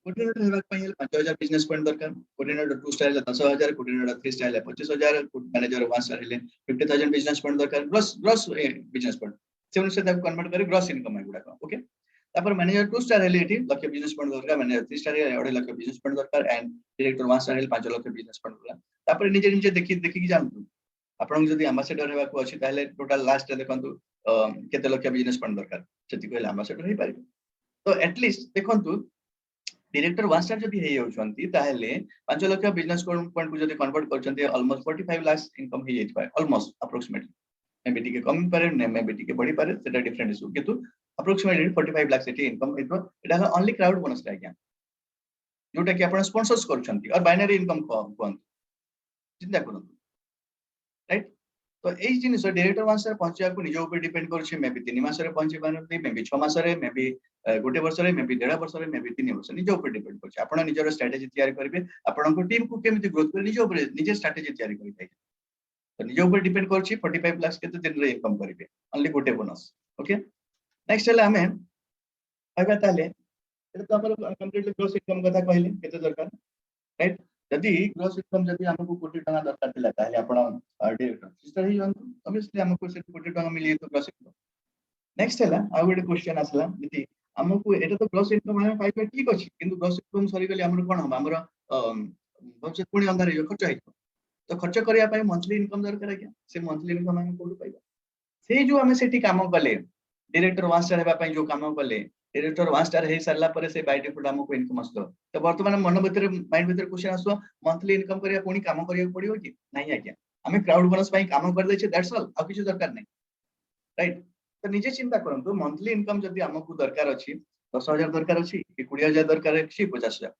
कोऑर्डिनेटर हेबाक पई 5000 बिजनेस पॉइंट दरकार coordinator 2 star 10000 coordinator 3 star 25000 manager 1 star हेले 50000 बिजनेस पॉइंट दरकार ग्रॉस बिजनेस पॉइंट से अनुसार ताको कन्वर्ट करि ग्रॉस इनकम है गुडा ओके तापर मैनेजर 2 स्टार हेले एठी लक्ष्य बिजनेस पॉइंट दरकार मैनेजर 3 स्टार हेले 2 लाख बिजनेस पॉइंट दरकार एंड डायरेक्टर 1 स्टार हेले 5 लाख बिजनेस पॉइंट दरकार तापर निजे देखि कि जानतु आपण जदि एम्बेसडर हेबा को अछि ताले टोटल लास्ट देखंतु केते लक्ष्य बिजनेस पॉइंट दरकार सेति कहले एम्बेसडर हे पारि तो एटलीस्ट देखंतु डायरेक्टर 1 स्टार जदि हे होछंती ताले 5 लाख बिजनेस पॉइंट को जदि कन्वर्ट करछंती ऑलमोस्ट 45 लाख इनकम हे जाय पाए ऑलमोस्ट अप्रोक्सीमेटली मे बी के कम पारे मे बी के बढ़ी पारे सेटा डिफरेंट इशू किंतु अप्रोक्सीमेटली 45 लाख सेठी इनकम एतो एटा ओनली क्राउड बोनस आज्ञा जोटा कि आपण स्पॉन्सर्स करछंती और बाइनरी इनकम कोन चिंता करंतु राइट तो एई जिनिस डायरेक्टर 1 स्टार पहुंचिया को निज ऊपर डिपेंड करछि मे बी 3 मास रे पहुंची पारंती मे बी 6 मास रे मे बी गोटे वर्ष रे मे बी 1.5 वर्ष रे मे बी 3 वर्ष निज ऊपर डिपेंड करछि आपण निजर स्ट्रेटजी तैयार करबे आपण को टीम को केमिति ग्रोथ कर निज ऊपर निजे स्ट्रेटजी तैयार करि पाइ तो निज ऊपर डिपेंड करछि 45 लाख केते दिन रे इनकम करिवे ओनली गोटे बोनस ओके नेक्स्ट हला हमें आगा ताले एटा तो हमर कंप्लीटली ग्रोस इनकम कथा कहले केते दरकार राइट जदि ग्रोस इनकम जदि हमको कोटी टका दरकार थिला ताले आपण डायरेक्टर सिस्टर ही जानतो ऑब्वियसली हमको से कोटी टका मिली तो ग्रोस इनकम नेक्स्ट हला आ गोटे क्वेश्चन आसला जदि हमको एटा तो ग्रोस इनकम हम पाइबे ठीक अछि किंतु ग्रोस इनकम सरी गली हमर कोन हम हमर बचत पुणी अंधार खर्च है तो खर्च करिया पई मंथली इनकम दरकार है से मंथली इनकम हम कोड पाइबा से जो हमें सेठी काम कले डायरेक्टर 1 स्टार हेबा पई जो काम कले डायरेक्टर 1 स्टार हे सरला परे से बाय डिफॉल्ट हमको इनकम आसतो तो वर्तमान मन भीतर माइंड भीतर क्वेश्चन आसो मंथली इनकम करिया पुणी काम करिया पड़ियो कि नहीं आज्ञा हमें क्राउड बोनस पई काम कर दै छै दैट्स ऑल आ किछ दरकार नहीं राइट तो निजे चिंता करंतु मंथली इनकम जदि हमको दरकार अछि 10000 दरकार अछि कि 20000 दरकार अछि 50000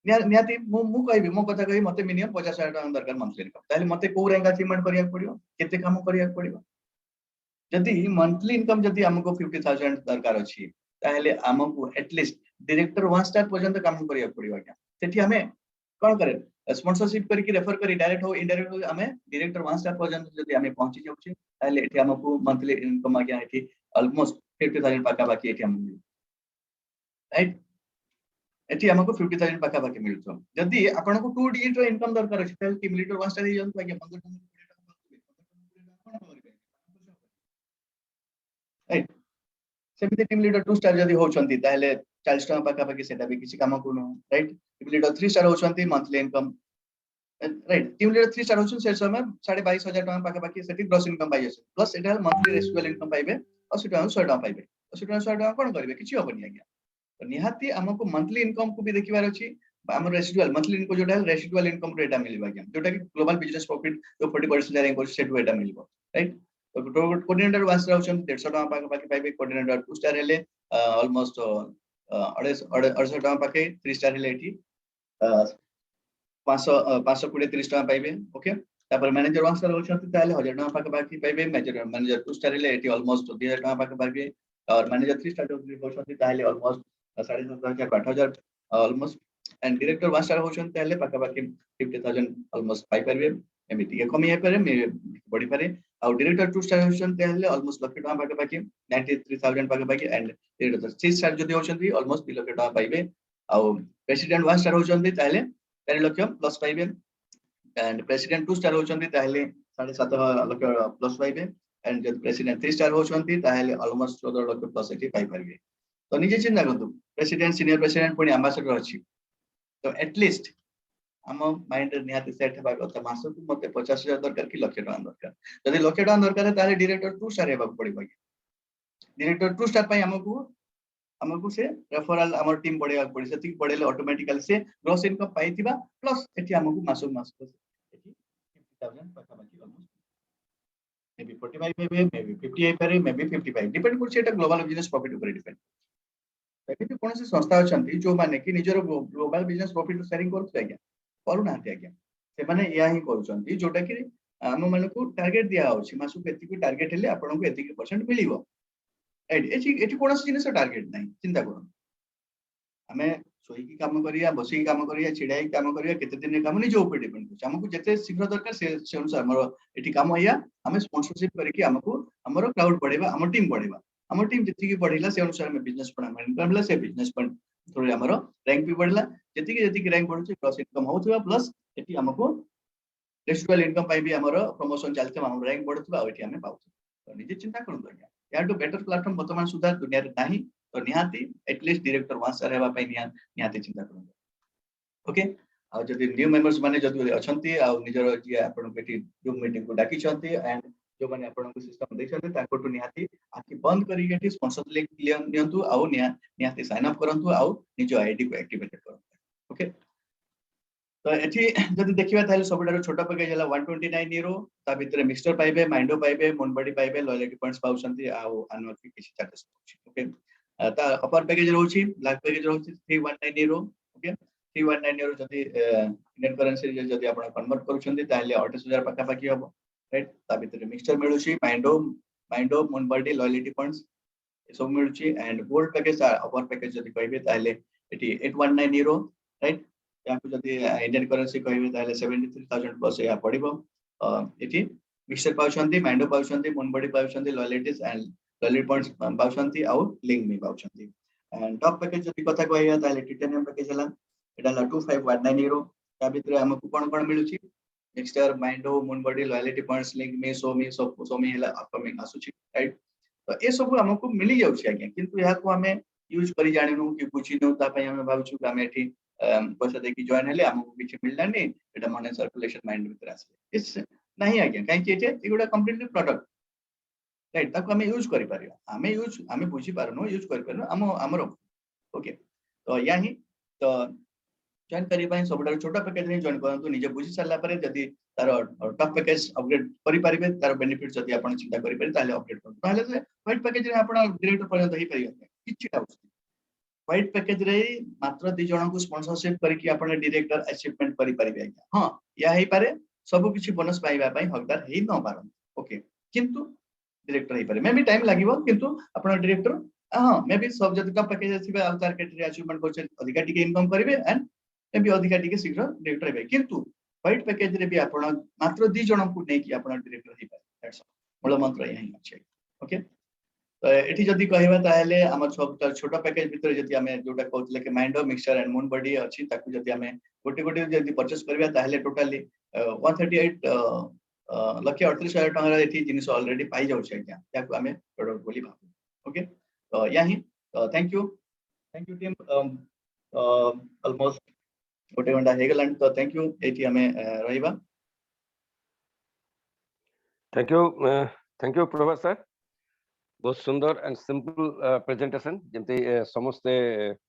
निहाती मु कहबी मो कथा कहबी मते मिनिमम 50,000 टका दरकार मंथली इनकम ताले मते को रैंक अचीवमेंट करिया पड़ियो केते काम करिया पड़ियो जदि मंथली इनकम जदि हमको 50,000 दरकार अछि ताले हमको एटलीस्ट डायरेक्टर 1 स्टार पर्यंत काम करिया पड़ियो आज्ञा सेठी हमें कोन करे स्पॉन्सरशिप करके रेफर करी डायरेक्ट हो इनडायरेक्ट हो हमें डायरेक्टर 1 स्टार पर्यंत जदि हमें पहुंची जाउछि ताले एठी हमको मंथली इनकम आज्ञा एठी ऑलमोस्ट 50,000 पाका बाकी एठी हम राइट एठी हमको 50,000 पाका बाकी मिलतो जदि आपन को 2 डिजिट रो इनकम दरकार अछि ताले टीम लीडर 1 स्टार ही जंतु आज्ञा 15 टका 20 टका कोन करिवे राइट सेमिति टीम लीडर 2 स्टार जदि होचंती ताले 40 टका पाका बाकी सेटा भी किछि काम कोनो राइट टीम लीडर 3 स्टार होचंती monthly income right team leader 3 star होचन से समय 22,500 टका पाका बाकी सेठी ग्रॉस इनकम पाइ जसे plus iota monthly residual income पाइबे 80 टका 100 टका पाइबे 80 टका 100 टका कोन करिवे किछि होबनी आज्ञा तो निहाती हमको मंथली इनकम को भी देखिबार अछि हमर रेसिडुअल मंथली इनकम जोटा रेसिडुअल इनकम रेटा मिलबा आज्ञा जोटा कि ग्लोबल बिजनेस प्रॉफिट जो 40% रैंक कर सेट वेटा मिलबो राइट तो कोऑर्डिनेटर 1 स्टार होचन 150 टका पाका बाकी पाइबे कोऑर्डिनेटर 2 स्टार हेले ऑलमोस्ट 250 टका पाके 3 स्टार हेले एठी 520 30 टका पाइबे ओके तापर मैनेजर 1 स्टार होचन ताले 1000 टका पाके बाकी पाइबे मैनेजर 2 स्टार हेले एठी ऑलमोस्ट 2000 टका पाके पाइबे और मैनेजर 3 स्टार होचन ताले almost 7,500 8,000 almost and director 1 star होचन ताले पाका बाकी 50,000 ऑलमोस्ट पाइ पाइबे एमिति के कमी हे पारे बड़ी पारे और डायरेक्टर 2 स्टार होचन ताले ऑलमोस्ट लाख टका पाके बाकी 93,000 पाके बाकी एंड डायरेक्टर 3 स्टार जदि होचन ऑलमोस्ट 2 लाख टका पाइबे और प्रेसिडेंट 1 स्टार होचन ताले 4 लाख प्लस पाइबे एंड प्रेसिडेंट 2 स्टार होचंती ताहले 7.5 लाख प्लस पाइबे एंड जब प्रेसिडेंट 3 स्टार होचंती ताहले ऑलमोस्ट 14 लाख प्लस एठी पाइ पाइबे तो निजे चिंता करतु प्रेसिडेंट सीनियर प्रेसिडेंट पुनी एम्बेसडर अछि तो एटलीस्ट हम माइंड रे निहाती सेट हेबा कथा मासो को मते 50,000 दरकार कि लाख टका दरकार जदि लाख टका दरकार ताहले डायरेक्टर 2 स्टार हेबा पड़िबो डायरेक्टर 2 स्टार पई हमको से रेफरल हमर टीम बढ़ेगा पड़ी से बढ़ेले ऑटोमेटिकली से ग्रॉस इनकम पाइथिबा प्लस एठी हमको मासो मास एठी 50,000 पाखा बाकी almost may be 45 may be 50 आई पारे मे बी 55 डिपेंड करछ एटा ग्लोबल बिजनेस प्रॉफिट ऊपर डिपेंड एठी कोन से संस्था अछंती जो माने कि निजर ग्लोबल बिजनेस प्रॉफिट शेयरिंग करछ आज्ञा करू ना आज्ञा से माने या ही करूछंती जोटा कि हम माने को टारगेट दिया होछि मासु एति की टारगेट हेले आपन को एति की परसेंट मिलिबो राइट एठी कोन से जिनिस टारगेट नाही चिंता करू आमे सोईकी काम करिया बसी काम करिया छिड़ाई काम करिया केते दिन काम नि जो ऊपर डिपेंड करछ हमकु जते शीघ्र दरकार से अनुसार हमर एठी काम या हमें स्पॉन्सरशिप करके हमकु हमर क्राउड बढ़ेबा हमर टीम बढ़ेबा हमर टीम जति की बढ़िला से अनुसार में बिजनेस पण मेन करला से बिजनेस पण थोड़ी हमर रैंक भी बढ़ला जति की रैंक बढ़छ प्लस इनकम होथबा प्लस एठी हमकु रेसिडुअल इनकम पाइ भी हमर प्रमोशन चलते हमर रैंक बढ़थबा एठी हमें पाउ तो निजे चिंता करन आज्ञा या टू बेटर प्लेटफॉर्म वर्तमान सुधा दुनिया रे नाही तो निहाती एटलीस्ट डायरेक्टर 1 स्टार हेबा पई निहाती चिंता करन ओके आ जदि न्यू मेंबर्स माने जदि अछंती आ निजर जे आपन बेटी जूम मीटिंग को डाकी छंती एंड जो माने आपन को सिस्टम दे छंती ताको टू निहाती आखि बंद करी एटी स्पॉन्सर लिंक क्लियर नियंतु आ निहाती साइन अप करंतु आ निजो आईडी को एक्टिवेट करंतु ओके तो एठी जदि देखिबा ताले सबटारो छोटा पैकेज हला 129 यूरो ता भितरे मिक्सचर पाइबे माइंडो पाइबे मोनबडी पाइबे लॉयल्टी पॉइंट्स पाउछंती आ एनुअल फी किछि चार्जेस ओके ता अपर पैकेज रहउछि ब्लैक पैकेज रहउछि 319 यूरो ओके 319 यूरो जदि इंडियन करेंसी जदि आपण कन्वर्ट करूछंती ताले 28000 पाका पाकी हबो राइट ता भितरे मिक्सचर मिलुछि माइंडो मोनबडी लॉयल्टी पॉइंट्स सब मिलुछि एंड गोल्ड पैकेज अपर पैकेज जदि कहबे ताले एटी 819 यूरो राइट या जदि इंडियन करेंसी कहबे ताले 73000 प्लस या पड़िबो एठी मिक्सचर पाउछंती माइंडो पाउछंती मोनबडी पाउछंती लॉयल्टीज एंड लॉयल्टी पॉइंट्स पाउछंती आ लिंक भी पाउछंती एंड टॉप पैकेज जदि कथा कहया ताले टाइटेनियम पैकेज हला एटा 2519 यूरो ता भितरे हमकु कोन मिलुछि मिक्सचर माइंडो मोनबडी लॉयल्टी पॉइंट्स लिंक में सोमी हला अपकमिंग आसुछि राइट तो ए सब हमकु मिली जाउछि आज्ञा किंतु या को हमें यूज करी जानिनु कि बुझिनु ता पई हमें भाबुछु कि हमें एठी पैसा देखि जॉइन हेले हमकु किछि मिललानी एटा मनी सर्कुलेशन माइंड भीतर आसे इस नहीं आज्ञा काई कि एटा कंप्लीटली प्रोडक्ट राइट ताको हमें यूज करि पारियो हमें बुझी पारनो यूज करि पारनो हमर ओके तो या ही तो जॉइन करि पई सबटा छोटा पैकेज नै जॉइन करंतु निजे बुझी सरला परे जदी तार टॉप पैकेज अपग्रेड करि पारिबे तार बेनिफिट जदी आपण चिंता करि पारि ताले अपग्रेड करंतु ताले से व्हाइट पैकेज रे आपण ग्रेड पर्यंत ही पारियो किछि डाउट व्हाइट पैकेज रे मात्र 2 जन को स्पॉन्सरशिप करके आपण डायरेक्टर अचीवमेंट करि परिबे आज्ञा हां या हेई पारे सब किछि बोनस पाइबा पई हकदार हेई न पारन ओके किंतु डायरेक्टर हेई पारे मे भी टाइम लागिवो किंतु आपण डायरेक्टर हां मे भी सब जतिका पैकेज आसीबे आ टारगेट रे अचीवमेंट कोचे अधिका टिके इनकम करिवे एंड मे भी अधिका टिके शीघ्र डायरेक्टर हेबे किंतु व्हाइट पैकेज रे भी आपण मात्र 2 जन को नै कि आपण डायरेक्टर हेई पारे दैट्स मूल मंत्र यही अछि ओके तो एठी जदी कहबा ताहेले हमर छोटा पैकेज भीतर जदी हमें जोटा कहतले कि mind mixture and moon body अछि ताकू जदी हमें गोटे गोटे जदी परचेस करबा ताहेले टोटली 138 लक्ष 38,000 टंका एठी जिनिस ऑलरेडी पाई जाउ छै क्या याकू हमें प्रोडक्ट बोली भाबू ओके तो यही थैंक यू टीम ऑलमोस्ट गोटे घंटा हे गलान तो थैंक यू एठी हमें रहिबा थैंक यू प्रभास सर बहुत सुंदर एंड सिंपल प्रेजेंटेशन जमते समस्ते